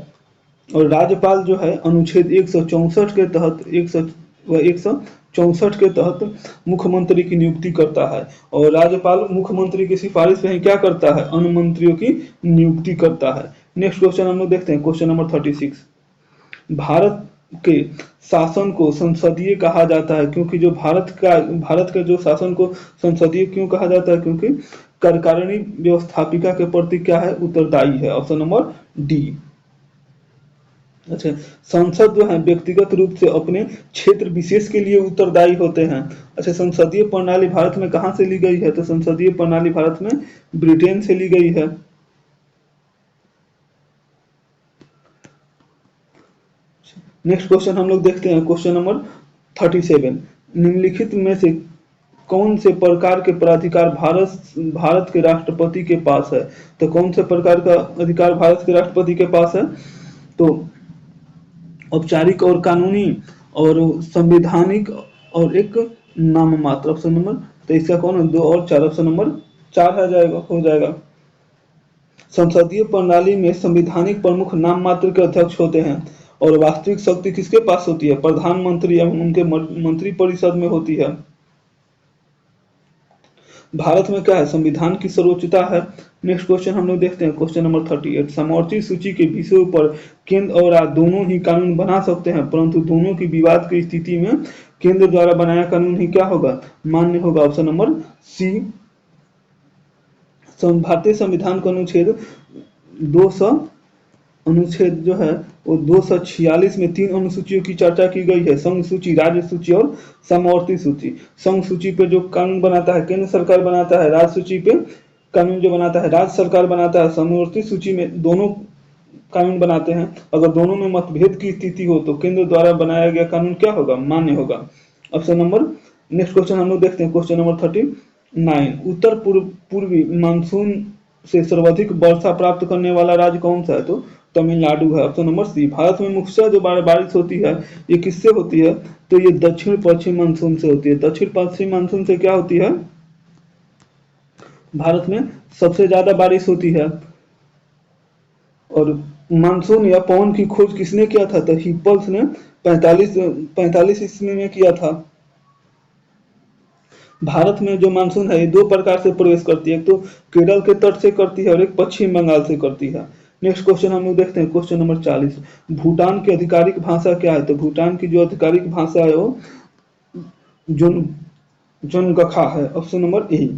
और राज्यपाल जो है अनुच्छेद 164 के तहत 164 के तहत मुख्यमंत्री की नियुक्ति करता है। और राज्यपाल मुख्यमंत्री की सिफारिश पे ही क्या करता है, अन्य मंत्रियों की नियुक्ति करता है। नेक्स्ट क्वेश्चन हम लोग देखते हैं, क्वेश्चन नंबर 36। भारत के शासन को संसदीय कहा जाता है, क्योंकि जो भारत के जो शासन को संसदीय क्यों कहा जाता है? क्योंकि कार्यकारिणी व्यवस्थापिका के प्रति क्या है, उत्तरदायी है। Option number D. अच्छा, संसद जो है व्यक्तिगत रूप से अपने क्षेत्र विशेष के लिए उत्तरदायी होते हैं। अच्छा, संसदीय प्रणाली भारत में कहाँ से ली गई है? तो संसदीय प्रणाली भारत में ब्रिटेन से ली गई है। नेक्स्ट क्वेश्चन हम लोग देखते हैं, क्वेश्चन नंबर 37। निम्नलिखित में से कौन से प्रकार के प्राधिकार भारत के राष्ट्रपति के पास है? तो कौन से प्रकार का अधिकार भारत के राष्ट्रपति के पास है? तो औपचारिक और कानूनी और संवैधानिक और एक नाम मात्र। ऑप्शन नंबर, तो इसका कौन है, 2 और 4, ऑप्शन नंबर 4 हो जाएगा। संसदीय प्रणाली में संवैधानिक प्रमुख नाम मात्र के अध्यक्ष होते हैं और वास्तविक शक्ति किसके पास होती है? प्रधानमंत्री एवं उनके मंत्री परिषद में होती है। भारत में क्या है, संविधान की सर्वोच्चता है। नेक्स्ट क्वेश्चन हम लोग देखते हैं, क्वेश्चन नंबर 38। समवर्ती सूची के विषयों पर केंद्र और राज्य दोनों ही कानून बना सकते हैं, परंतु दोनों की विवाद की स्थिति में केंद्र द्वारा बनाया कानून ही क्या होगा, मान्य होगा। Option number C. भारतीय संविधान का अनुच्छेद जो है वो 246 में 3 अनुसूचियों की चर्चा की गई है, संघ सूची, राज्य सूची और समवर्ती सूची। संघ सूची पे जो कानून बनाता है केंद्र सरकार बनाता है, राज्य सूची पे कानून जो बनाता है राज्य सरकार बनाता है, समवर्ती सूची में दोनों कानून बनाते हैं। अगर दोनों में मतभेद की स्थिति हो तो केंद्र द्वारा बनाया गया कानून क्या होगा, मान्य होगा। ऑप्शन नंबर, नेक्स्ट क्वेश्चन हम लोग देखते हैं, क्वेश्चन नंबर 39। उत्तर पूर्वी मानसून से सर्वाधिक वर्षा प्राप्त करने वाला राज्य कौन सा है? तो तमिलनाडु है। ऑप्शन नंबर सी। भारत में मुख्यतः जो बारिश होती है ये किससे होती है? तो ये दक्षिण पश्चिम मानसून से होती है। दक्षिण पश्चिम मानसून से क्या होती है, भारत में सबसे ज्यादा बारिश होती है। और मानसून या पवन की खोज किसने किया था? तो हिप्पल्स ने 45 ईस्वी में किया था। भारत में जो मानसून है ये 2 प्रकार से प्रवेश करती है, एक तो केरल के तट से करती है और एक पश्चिम बंगाल से करती है। नेक्स्ट क्वेश्चन हम लोग देखते हैं, क्वेश्चन नंबर 40। भूटान की आधिकारिक भाषा क्या है? तो भूटान की जो आधिकारिक भाषा है वो जोनगखा है। Option number A.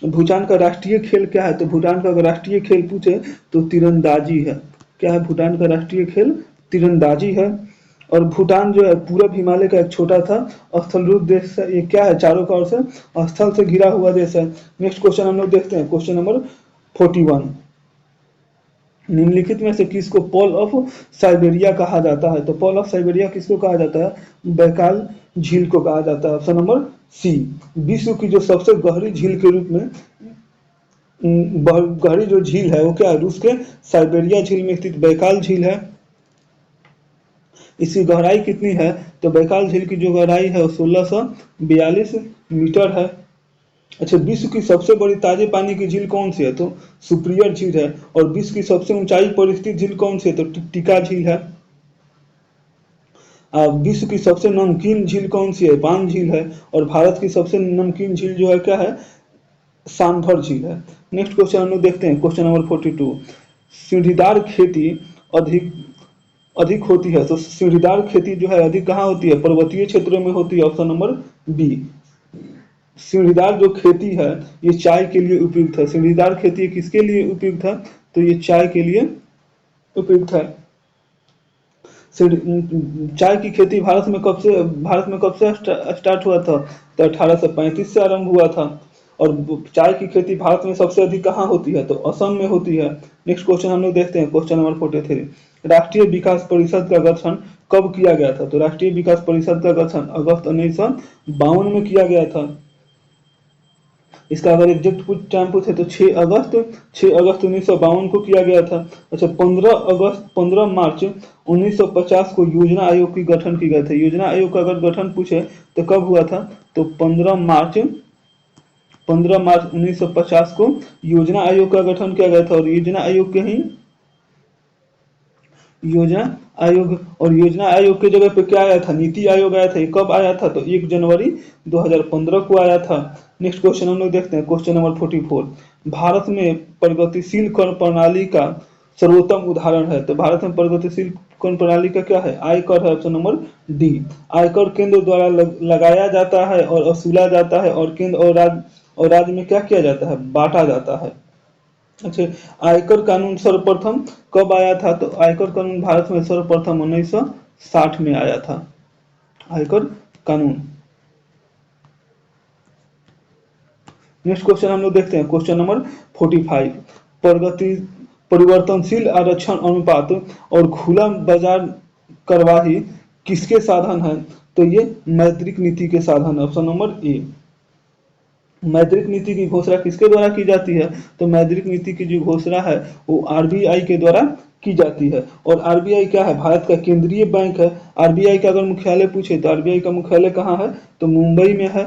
भूटान का राष्ट्रीय खेल क्या है? तो भूटान का अगर राष्ट्रीय खेल पूछे तो तीरंदाजी है। क्या है भूटान का राष्ट्रीय खेल? तीरंदाजी है। और भूटान जो है पूरब हिमालय का एक छोटा था स्थलरूप देश है। ये क्या है, चारों ओर से स्थल से घिरा हुआ देश है। नेक्स्ट क्वेश्चन हम लोग देखते हैं, क्वेश्चन नंबर 41। निम्नलिखित में से किसको पोल ऑफ साइबेरिया कहा जाता है? तो पोल ऑफ साइबेरिया किसको कहा जाता है? बैकाल झील को कहा जाता है। Option number C. विश्व की जो सबसे गहरी झील के रूप में गहरी जो झील है वो क्या है, रूस के साइबेरिया झील में स्थित बैकाल झील है। इसकी गहराई कितनी है? तो बैकाल झील की जो गहराई है वो 1642 मीटर है। अच्छा, विश्व की सबसे बड़ी ताजे पानी की झील कौन सी है? तो सुप्रियर झील है। और विश्व की सबसे ऊंचाई पर स्थित झील कौन सी है? तो टिका झील है। विश्व की सबसे नमकीन झील कौन सी है? पान झील है। और भारत की सबसे नमकीन झील जो है क्या है? सांभर झील है। नेक्स्ट क्वेश्चन हम लोग देखते हैं, क्वेश्चन नंबर 42। सीढ़ीदार खेती अधिक होती है, तो सीढ़ीदार खेती जो है अधिक कहाँ होती है? पर्वतीय क्षेत्रों में होती है। Option number B. सीढ़ीदार जो खेती है ये चाय के लिए उपयुक्त है। सीढ़ीदार खेती किसके लिए उपयुक्त है? तो ये चाय के लिए उपयुक्त है। चाय की खेती भारत में कब से स्टार्ट हुआ था? तो 1835 से आरंभ हुआ था। और चाय की खेती भारत में सबसे अधिक कहाँ होती है? तो असम में होती है। नेक्स्ट क्वेश्चन हम लोग देखते हैं, क्वेश्चन नंबर 43। राष्ट्रीय विकास परिषद का गठन कब किया गया था? तो राष्ट्रीय विकास परिषद का गठन अगस्त 1952 में किया गया था। इसका अगर एग्जैक्ट टाइम पूछे तो 6 अगस्त 1952 को किया गया था। अच्छा, 15 मार्च 1950 को योजना आयोग की गठन की गई थी। योजना आयोग का अगर गठन पूछे तो कब हुआ था? तो 15 मार्च 1950 को योजना आयोग का गठन किया गया था। और योजना आयोग के ही योजना योजना आयोग की जगह पे क्या आया था? नीति आयोग आया था। ये कब आया था? तो 1 जनवरी 2015 को आया था। नेक्स्ट क्वेश्चन हम लोग देखते हैं, क्वेश्चन नंबर 44। भारत में प्रगतिशील कर प्रणाली का सर्वोत्तम उदाहरण है। तो भारत में प्रगतिशील कर प्रणाली का क्या है? आयकर है, ऑप्शन नंबर डी। आयकर केंद्र द्वारा लगाया जाता है और वसूला जाता है, और केंद्र और राज्य में क्या किया जाता है? बांटा जाता है। अच्छा, आयकर कानून सर्वप्रथम कब आया था? तो आयकर कानून भारत में सर्वप्रथम 1960 में आया था, आयकर कानून। नेक्स्ट क्वेश्चन हम लोग देखते हैं, क्वेश्चन नंबर 45। प्रगति परिवर्तनशील आरक्षण अनुपात और खुला बाजार कार्यवाही किसके साधन है? तो ये मौद्रिक नीति के साधन है, ऑप्शन नंबर ए। मौद्रिक नीति की घोषणा किसके द्वारा की जाती है? तो मौद्रिक नीति की जो घोषणा है वो आरबीआई के द्वारा की जाती है। और आरबीआई क्या है? भारत का केंद्रीय बैंक है। आरबीआई का अगर मुख्यालय पूछे तो आरबीआई का मुख्यालय कहाँ है? तो मुंबई में है।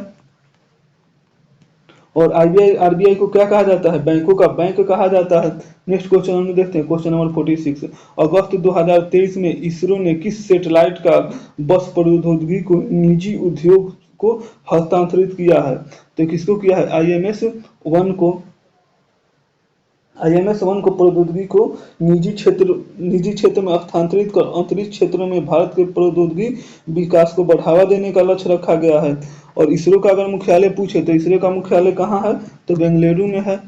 और आरबीआई को क्या कहा जाता है? बैंकों का बैंक कहा जाता है। नेक्स्ट क्वेश्चन हम देखते हैं, क्वेश्चन नंबर 46। अगस्त 2023 में इसरो ने किस सैटेलाइट का बस प्रौद्योगिकी को निजी उद्योग को हस्तांतरित किया है? तो किसको किया है? IMS-1 को। IMS-1 को प्रौद्योगिकी को निजी क्षेत्र में हस्तांतरित कर अंतरिक्ष क्षेत्रों में भारत के प्रौद्योगिकी विकास को बढ़ावा देने का लक्ष्य रखा गया है। और इसरो का अगर मुख्यालय पूछे तो इसरो का मुख्यालय कहाँ है? तो बेंगलुरु में है।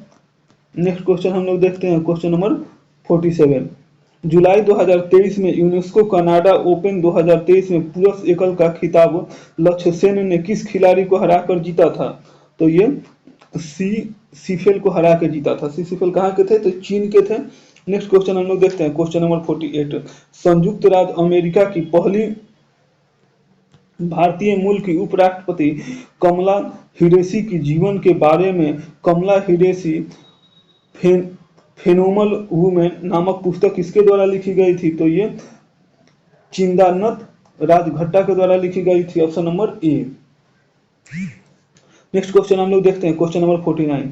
नेक्स्ट क्वेश्चन हम लोग देखते हैं, क्वेश्चन नंबर 47। जुलाई 2023 में यूनेस्को कनाडा ओपन 2023 में पुरुष एकल का खिताब लक्ष्य सेन ने किस खिलाड़ी को हराकर जीता था? तो ये सीफेल को हरा के जीता था। सीफेल कहाँ के थे? तो चीन के थे। नेक्स्ट क्वेश्चन हम लोग देखते हैं, क्वेश्चन नंबर 48। संयुक्त राज्य अमेरिका की पहली भारतीय मूल की उपराष्ट्रपति कमला हैरिस की जीवन के बारे में कमला हैरिस फेनोमेनल वुमेन नामक पुस्तक किसके द्वारा लिखी गई थी? तो ये चिंदानंद राजघट्टा के द्वारा लिखी गई थी, option number A. Next question हम लोग देखते हैं, क्वेश्चन नंबर 49।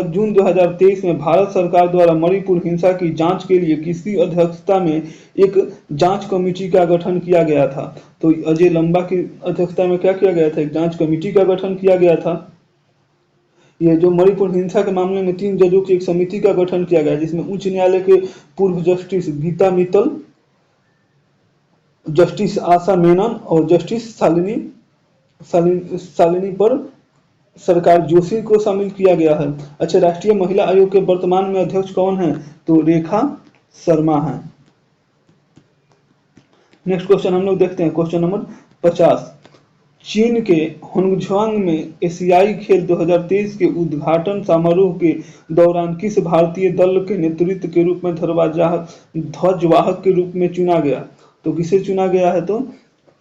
जून 2023 में भारत सरकार द्वारा मणिपुर हिंसा की जांच के लिए किसकी अध्यक्षता में एक जांच कमेटी का गठन किया गया था? तो अजय लंबा की अध्यक्षता में क्या किया गया था? एक जांच कमेटी का गठन किया गया था। ये जो मणिपुर हिंसा के मामले में 3 जजों की एक समिति का गठन किया गया, जिसमें उच्च न्यायालय के पूर्व जस्टिस गीता मित्तल, जस्टिस आशा मेनन और जस्टिस शालिनी पर सरकार जोशी को शामिल किया गया है। अच्छा, राष्ट्रीय महिला आयोग के वर्तमान में अध्यक्ष कौन है? तो रेखा शर्मा है। नेक्स्ट क्वेश्चन हम लोग देखते हैं, क्वेश्चन नंबर 50। चीन के होंगझोंग में एशियाई खेल 2023 के उद्घाटन समारोह के दौरान किस भारतीय दल के नेतृत्व के रूप में ध्वजवाहक के रूप में चुना गया? तो किसे चुना गया है? तो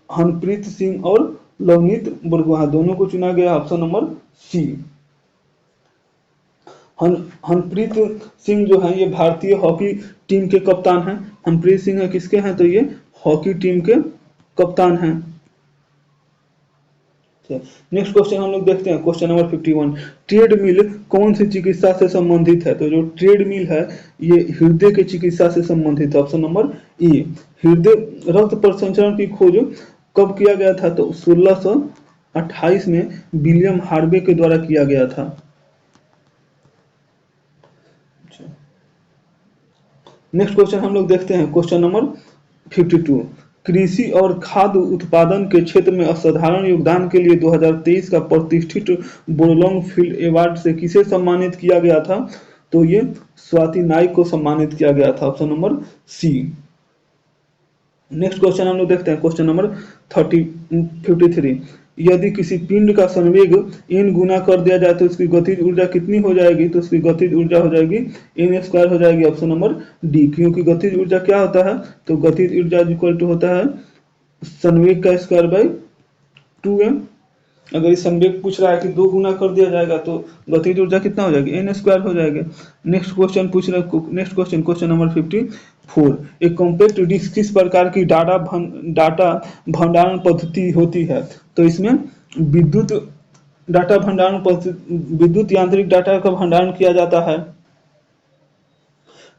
हरप्रीत सिंह और लवनीत बुरगोहां दोनों को चुना गया, option number C. Harpreet Singh जो है ये भारतीय हॉकी टीम के कप्तान हैं। हरप्रीत सिंह है किसके हैं? तो ये हॉकी टीम के कप्तान हैं। नेक्स्ट क्वेश्चन हम लोग देखते हैं, क्वेश्चन नंबर 51। ट्रेडमिल कौन सी चिकित्सा से संबंधित है? तो जो ट्रेडमिल है ये हृदय की चिकित्सा से संबंधित है, ऑप्शन नंबर ए। हृदय रक्त परिसंचरण की खोज कब किया गया था? तो 1628 में विलियम हार्वे के द्वारा किया गया था। नेक्स्ट क्वेश्चन हम लोग देखते हैं, क्वेश्चन नंबर 52। कृषि और खाद्य उत्पादन के क्षेत्र में असाधारण योगदान के लिए 2023 का प्रतिष्ठित बोरलॉन्ग फील्ड अवार्ड से किसे सम्मानित किया गया था? तो ये स्वाति नाइक को सम्मानित किया गया था, option number C. Next question हम लोग देखते हैं, क्वेश्चन नंबर 53। यदि किसी पिंड का संवेग n गुना कर दिया जाए तो उसकी गतिज ऊर्जा कितनी हो जाएगी, तो उसकी गतिज ऊर्जा हो जाएगी n स्क्वायर हो जाएगी, ऑप्शन नंबर डी। क्योंकि गतिज ऊर्जा क्या होता है, तो गतिज ऊर्जा इक्वल टू होता है संवेग का स्क्वायर बाई 2m। अगर इस संवेग पूछ रहा है कि 2 गुना कर दिया जाएगा तो गतिज ऊर्जा कितना हो जाएगी, n स्क्वायर हो जाएगा। नेक्स्ट क्वेश्चन पूछ रहा है, नेक्स्ट क्वेश्चन, क्वेश्चन नंबर 54, एक कॉम्पैक्ट डिस्क किस प्रकार की डाटा भंडारण पद्धति होती है, तो इसमें विद्युत डाटा भंडारण पद्धति, विद्युत यांत्रिक डाटा का भंडारण किया जाता है।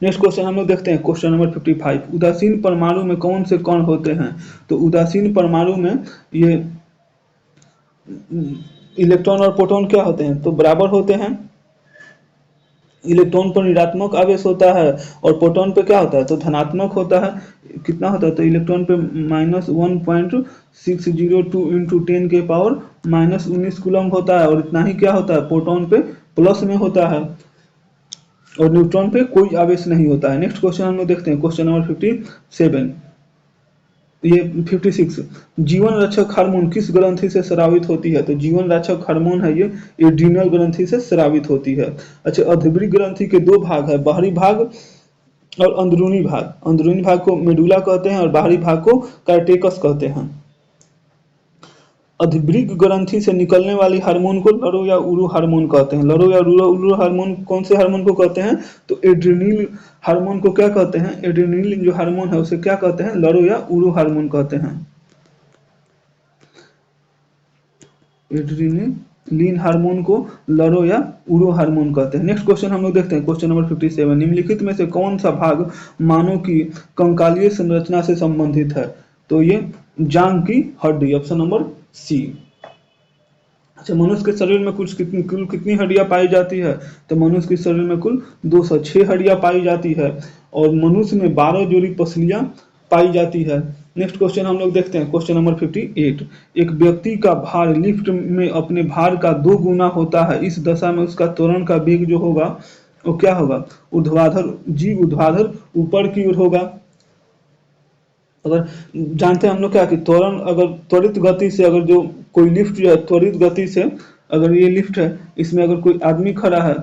नेक्स्ट क्वेश्चन हम लोग देखते हैं, क्वेश्चन नंबर 55, उदासीन परमाणु में कौन से कण होते हैं, तो उदासीन परमाणु में ये इलेक्ट्रॉन और प्रोटॉन क्या होते हैं, तो बराबर होते हैं। इलेक्ट्रॉन पर ऋणात्मक आवेश होता है और प्रोटॉन पे क्या होता है, तो धनात्मक होता है। कितना होता है, तो इलेक्ट्रॉन पे -1.602 इंटू 10 के पावर -19 कूलम होता है, और इतना ही क्या होता है, प्रोटॉन पे प्लस में होता है, और न्यूट्रॉन पे कोई आवेश नहीं होता है। नेक्स्ट क्वेश्चन हम लोग देखते हैं, क्वेश्चन नंबर 57, ये 56, जीवन रक्षक हार्मोन किस ग्रंथि से स्रावित होती है, तो जीवन रक्षक हार्मोन है ये एड्रीनल ग्रंथि से स्रावित होती है। अच्छा, अधिभृत ग्रंथि के दो भाग है, बाहरी भाग और अंदरूनी भाग। अंदरूनी भाग को मेडुला कहते हैं और बाहरी भाग को कार्टेकस कहते हैं। अधिभृत ग्रंथि से निकलने वाली हार्मोन को लरो या उरु हार्मोन कहते हैं। लरो या उरु हार्मोन कौन से हार्मोन को कहते हैं, तो एड्रीनल हार्मोन को क्या कहते हैं, एड्रीनल जो हार्मोन है उसे क्या कहते हैं, लरो या उरु हार्मोन कहते हैं। एड्रीनलिन हार्मोन को लरो या उरो हार्मोन कहते हैं। नेक्स्ट क्वेश्चन हम लोग देखते हैं, क्वेश्चन नंबर 57, निम्नलिखित में से कौन सा भाग मानव की कंकालीय संरचना से संबंधित है, तो ये जांघ की हड्डी, ऑप्शन नंबर सी। अच्छा, मनुष्य के शरीर में कुल कितनी हड्डियां पाई जाती है, तो मनुष्य के शरीर में कुल 206 हड्डियां पाई जाती है, और मनुष्य में 12 जोड़ी पसलियां पाई जाती है। नेक्स्ट क्वेश्चन हम लोग देखते हैं, क्वेश्चन नंबर 58, एक व्यक्ति का भार लिफ्ट में अपने भार का 2 गुना होता है, इस दशा में उसका त्वरण का वेग जो होगा वो क्या होगा, ऊर्ध्वाधर, जी ऊर्ध्वाधर ऊपर की ओर होगा। अगर जानते हैं हम लोग क्या कि त्वरण, अगर त्वरित गति से, अगर जो कोई लिफ्ट जो है त्वरित गति से, अगर ये लिफ्ट है, इसमें अगर कोई आदमी खड़ा है,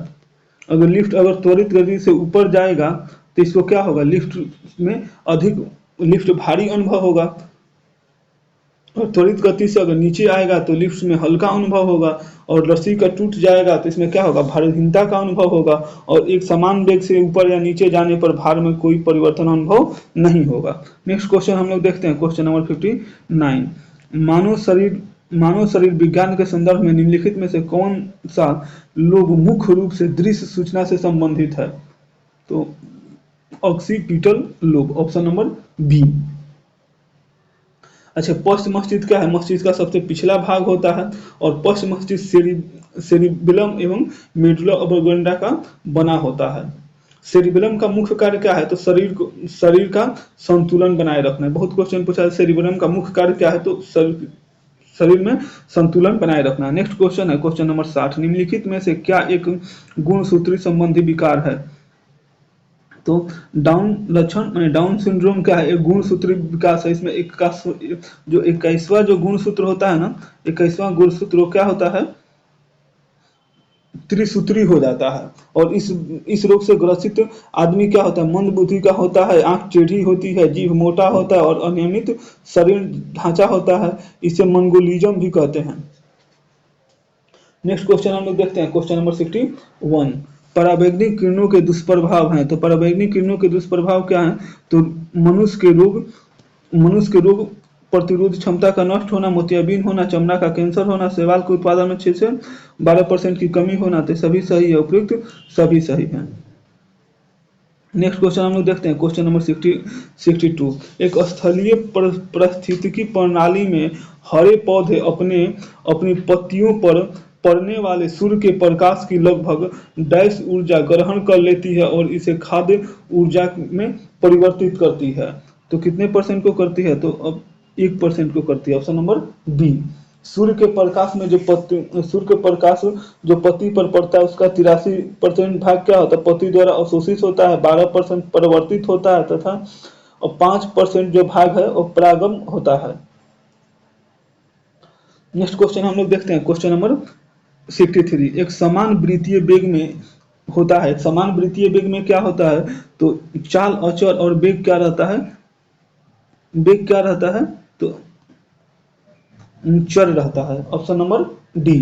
अगर लिफ्ट अगर त्वरित गति से ऊपर जाएगा तो इसको क्या होगा, लिफ्ट में अधिक लिफ्ट भारी अनुभव होगा, और त्वरित गति से अगर नीचे आएगा तो लिफ्ट में हल्का अनुभव होगा, और रस्सी का टूट जाएगा तो इसमें क्या होगा, भारहीनता का अनुभव होगा, और एक समान वेग से ऊपर या नीचे जाने पर भार में कोई परिवर्तन अनुभव नहीं होगा। नेक्स्ट क्वेश्चन हम लोग देखते हैं, क्वेश्चन नंबर 59, मानव शरीर विज्ञान के संदर्भ में निम्नलिखित में से कौन सा लोब मुख्य रूप से दृश्य सूचना से संबंधित है, तो occipital lobe, option number B. अच्छा, पश्च मस्तिष्क क्या है, मस्तिष्क का सबसे पिछला भाग होता है, और पश्च मस्तिष्क सेरिबेलम एवं मेडुला ऑब्लेंगा का बना होता है। सेरिबेलम का मुख्य कार्य क्या है, तो शरीर का संतुलन बनाए रखना है। बहुत क्वेश्चन पूछा है सेरिबेलम का मुख्य कार्य क्या है, तो शरीर में संतुलन बनाए रखना है। नेक्स्ट क्वेश्चन है, क्वेश्चन नंबर 60, निम्नलिखित में से क्या एक गुणसूत्री संबंधी विकार है, तो डाउन लक्षण माने डाउन सिंड्रोम क्या है, एक गुणसूत्री विकास है। इसमें जो 21वां जो गुणसूत्र होता है ना, 21वां गुणसूत्र क्या होता है, त्रिसूत्री हो जाता है, और इस रोग से ग्रसित आदमी क्या होता है, मंद बुद्धि का होता है, आंख टेढ़ी होती है, जीभ मोटा होता है, और अनियमित शरीर ढांचा होता है, इसे मंगोलिज्म भी कहते हैं। नेक्स्ट क्वेश्चन हम लोग देखते हैं, क्वेश्चन नंबर 61, पराबैंगनी किरणों के दुष्प्रभाव हैं, तो पराबैंगनी किरणों के दुष्प्रभाव क्या हैं, तो मनुष्य के रोग प्रतिरोध क्षमता का नष्ट होना, मोतियाबिंद होना, चमड़ा का कैंसर होना, शैवाल के उत्पादन में 6 से 12% की कमी होना, तो सभी सही है, उपयुक्त सभी सही है। नेक्स्ट क्वेश्चन हम लोग देखते हैं, क्वेश्चन नंबर 62, एक स्थलीय पारिस्थितिकी प्रणाली में हरे पौधे अपनी पत्तियों पर पड़ने वाले सूर्य के प्रकाश की लगभग डैश ऊर्जा ग्रहण कर लेती है और इसे खाद्य ऊर्जा में परिवर्तित करती है, तो कितने परसेंट को करती है, तो अब 1% को करती है, ऑप्शन नंबर बी। सूर्य के प्रकाश में सूर्य के प्रकाश जो पत्ती पर पड़ता है उसका 83% भाग क्या होता है, पत्ती द्वारा अवशोषित होता है, 12% परिवर्तित होता है, तथा और 5% जो भाग है वो परागम होता है। नेक्स्ट क्वेश्चन हम लोग देखते हैं, क्वेश्चन नंबर 63। एक समान वृत्तीय वेग में होता है, समान वृत्तीय वेग में क्या होता है, तो चाल अचर और वेग क्या रहता है, वेग क्या रहता है, तो चर रहता है। Option number D.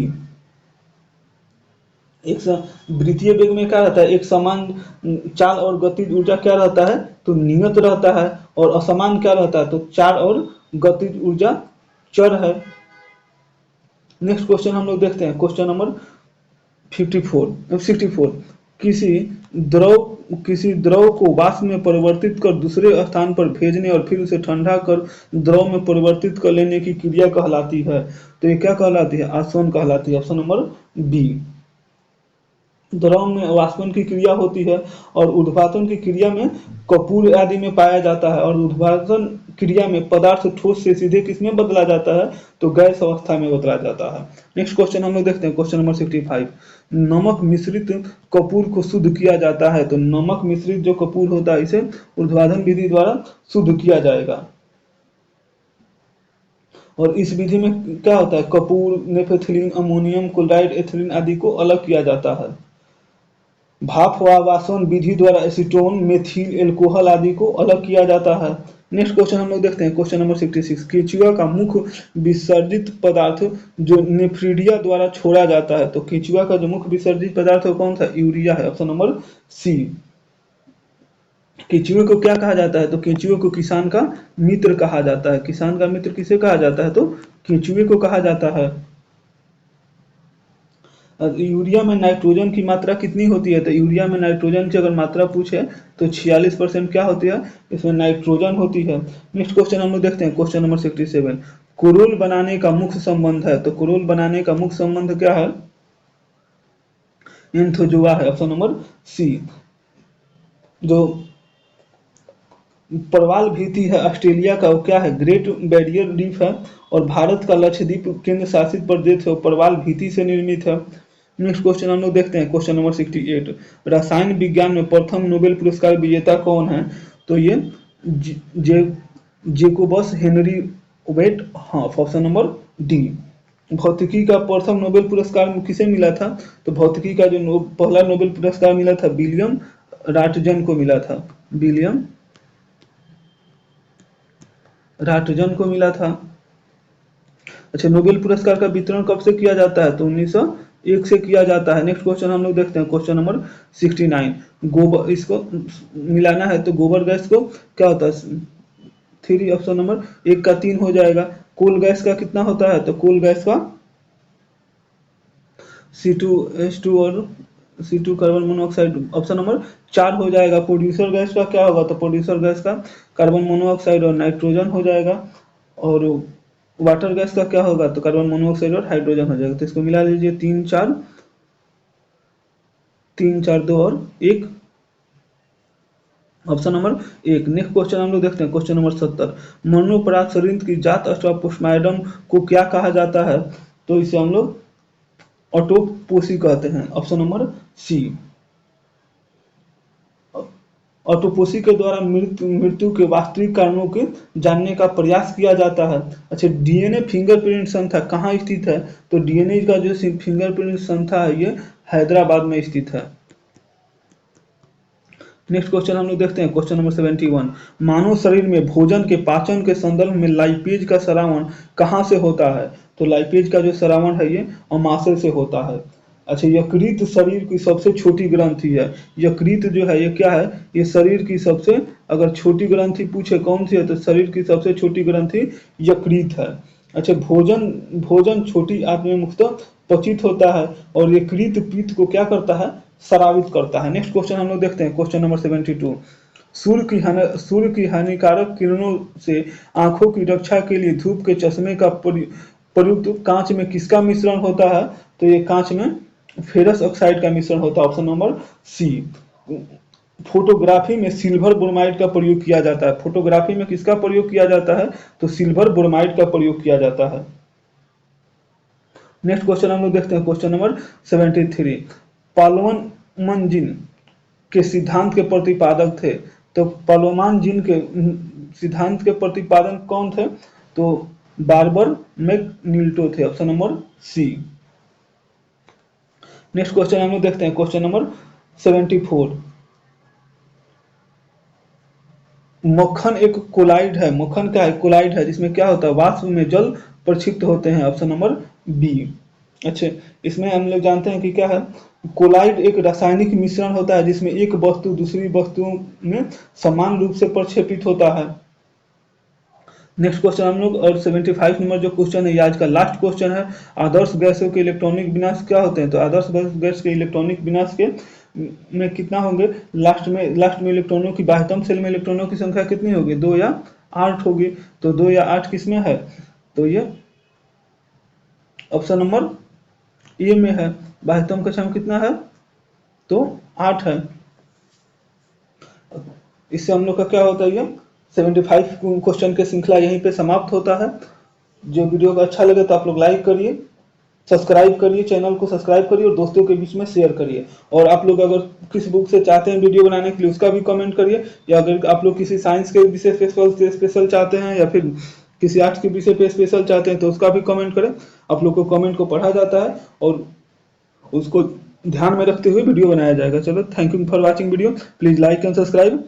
एक वृत्तीय वेग में क्या रहता है, एक समान चाल और गतिज ऊर्जा क्या रहता है, तो नियत रहता है, और असमान क्या रहता है, तो चाल और गतिज ऊर्जा चर है। नेक्स्ट क्वेश्चन हम लोग देखते हैं, क्वेश्चन नंबर 64। किसी द्रव किसी द्रव को वाष्प में परिवर्तित कर दूसरे स्थान पर भेजने और फिर उसे ठंडा कर द्रव में परिवर्तित कर लेने की क्रिया कहलाती है, तो ये क्या कहलाती है, आसवन कहलाती है। Option number B. द्रव में वाष्पन की क्रिया होती है और ऊर्ध्वाधन की क्रिया में कपूर आदि में पाया जाता है, और ऊर्ध्वाधन क्रिया में पदार्थ ठोस से सीधे किसमें बदला जाता है, तो गैस अवस्था में बदला जाता है। नेक्स्ट क्वेश्चन हम लोग देखते हैं, क्वेश्चन नंबर 65। नमक मिश्रित कपूर को शुद्ध किया जाता है, तो नमक मिश्रित जो कपूर होता है इसे ऊर्ध्वाधन विधि द्वारा शुद्ध किया जाएगा, और इस विधि में क्या होता है, कपूर, नेफेथिलीन, अमोनियम क्लोराइड, एथिलीन आदि को अलग किया जाता है। भाप व वाष्पन विधि द्वारा एसीटोन, मेथिल एल्कोहल आदि को अलग किया जाता है। नेक्स्ट क्वेश्चन हम लोग देखते हैं, क्वेश्चन नंबर 66। केंचुआ का मुख्य विसर्जित पदार्थ जो नेफ्रिडिया द्वारा छोड़ा जाता है, तो केंचुआ का जो मुख्य विसर्जित पदार्थ है कौन सा, यूरिया है। Option number C. केंचुए को क्या कहा जाता है, तो केंचुए को किसान का मित्र कहा जाता है। किसान का मित्र किसे कहा जाता है, तो केंचुए को कहा जाता है। यूरिया में नाइट्रोजन की मात्रा कितनी होती है, तो यूरिया में नाइट्रोजन की अगर मात्रा पूछे तो 46% क्या होती है, इसमें नाइट्रोजन होती है। नेक्स्ट क्वेश्चन हम लोग देखते हैं, क्वेश्चन नंबर 67। कुरुल बनाने का मुख्य संबंध है, तो कुरुल बनाने का मुख्य संबंध क्या है, एंथोजोआ है। Option number C. जो प्रवाल भीति है ऑस्ट्रेलिया का, वो क्या है, ग्रेट बैरियर रीफ है, और भारत का लक्षद्वीप केंद्र शासित प्रदेश है, प्रवाल भीति से निर्मित है। नेक्स्ट क्वेश्चन हम लोग देखते हैं, क्वेश्चन नंबर 68। रसायन विज्ञान में प्रथम नोबेल पुरस्कार विजेता कौन है, तो ये जे जेकोबस हेनरी वेट, हाँ, ऑप्शन नंबर डी। भौतिकी का प्रथम नोबेल पुरस्कार किसे मिला था, तो भौतिकी का जो पहला नोबेल पुरस्कार मिला था विलियम राटजन को मिला था, विलियम राटजन को मिला था। अच्छा, नोबेल पुरस्कार का वितरण कब से किया जाता है, तो 1901 से किया जाता है। नेक्स्ट क्वेश्चन हम लोग देखते हैं, क्वेश्चन नंबर 69। गोबर, इसको मिलाना है तो गोबर गैस को क्या होता है, 3, ऑप्शन नंबर 1 का 3 हो जाएगा। कोल गैस का कितना होता है, तो कोल गैस का C2H2 और C2 carbon monoxide, option number 4 हो जाएगा। प्रोड्यूसर गैस का क्या होगा, तो प्रोड्यूसर गैस का कार्बन मोनोऑक्साइड और नाइट्रोजन हो जाएगा, और वाटर गैस का क्या होगा, तो कार्बन मोनोऑक्साइड और हाइड्रोजन हो जाएगा। तो इसको मिला लीजिए, 3 4 3 4 2 और 1, ऑप्शन नंबर 1। नेक्स्ट क्वेश्चन हम लोग देखते हैं, क्वेश्चन नंबर 70। मरणोपरांत शरीर की जात अथवा पोस्टमार्टम को क्या कहा जाता है, तो इसे हम लोग ऑटोप्सी कहते हैं। ऑप्शन नंबर सी। ऑटोप्सी के द्वारा मृत्यु के वास्तविक कारणों के जानने का प्रयास किया जाता है। अच्छा, डीएनए फिंगरप्रिंट संस्था कहाँ स्थित है, तो डीएनए का जो फिंगरप्रिंट संस्था है ये हैदराबाद में स्थित है। नेक्स्ट क्वेश्चन हम लोग देखते हैं, क्वेश्चन नंबर 71। मानव शरीर में भोजन के पाचन के संदर्भ में लाइपेज का स्रावण कहाँ से होता है, तो लाइपेज का जो स्रावण है ये अमाशय से होता है। अच्छा, यकृत शरीर की सबसे छोटी ग्रंथि है। यकृत जो है ये क्या है, ये शरीर की सबसे, अगर छोटी ग्रंथि पूछे कौन सी है, तो शरीर की सबसे छोटी ग्रंथि यकृत है। अच्छा, भोजन भोजन छोटी आंत में मुख्यतः पचित होता है, और यकृत पित्त को क्या करता है, स्रावित करता है। नेक्स्ट क्वेश्चन हम लोग देखते हैं, क्वेश्चन नंबर 72। सूर्य की हानिकारक किरणों से आंखों की रक्षा के लिए धूप के चश्मे का प्रयुक्त कांच में किसका मिश्रण होता है, तो ये कांच में फेरस ऑक्साइड का मिश्रण होता है। Option number C. फोटोग्राफी में सिल्वर ब्रोमाइड का प्रयोग किया जाता है। फोटोग्राफी में किसका प्रयोग किया जाता है, तो सिल्वर ब्रोमाइड का प्रयोग किया जाता है। नेक्स्ट क्वेश्चन हम लोग देखते हैं, क्वेश्चन नंबर 73। पालोमन जीन के सिद्धांत के प्रतिपादक थे, तो पालोमान जीन के सिद्धांत के प्रतिपादक कौन थे, तो बार्बर मैकनिल्टो थे, option number C. Next question हम लोग देखते हैं, क्वेश्चन नंबर 74। मक्खन एक कोलाइड है, मक्खन क्या है, कोलाइड है, जिसमें क्या होता है, वाष्प में जल प्रक्षिप्त होते हैं, ऑप्शन नंबर बी। अच्छे, इसमें हम लोग जानते हैं कि क्या है, कोलाइड एक रासायनिक मिश्रण होता है जिसमें एक वस्तु दूसरी वस्तु में समान रूप से प्रक्षेपित होता है। नेक्स्ट क्वेश्चन हम लोग, और 75 नंबर जो क्वेश्चन है ये आज का लास्ट क्वेश्चन है, आदर्श गैसों के इलेक्ट्रॉनिक विनाश क्या होते हैं, तो आदर्श गैस के इलेक्ट्रॉनिक विनाश के में कितना होंगे, लास्ट में इलेक्ट्रॉनों की, बाह्यतम सेल में इलेक्ट्रॉनों की संख्या कितनी होगी, 2 या 8 होगी। तो 2 या 8 किस में है, तो ये ऑप्शन नंबर ए में है। बाह्यतम कक्षा में कितना है, तो 8 है। इससे हम लोग का क्या होता है, ये 75 क्वेश्चन के श्रृंखला यहीं पे समाप्त होता है। जो वीडियो का अच्छा लगे तो आप लोग लाइक करिए, सब्सक्राइब करिए, चैनल को सब्सक्राइब करिए और दोस्तों के बीच में शेयर करिए। और आप लोग अगर किस बुक से चाहते हैं वीडियो बनाने के लिए उसका भी कमेंट करिए, या अगर आप लोग किसी साइंस के विषय पे स्पेशल चाहते हैं या फिर किसी आर्ट्स के विषय पे स्पेशल चाहते हैं तो उसका भी कमेंट करें। आप लोग को कमेंट को पढ़ा जाता है और उसको ध्यान में रखते हुए वीडियो बनाया जाएगा। चलो, thank you for watching video, please like and subscribe.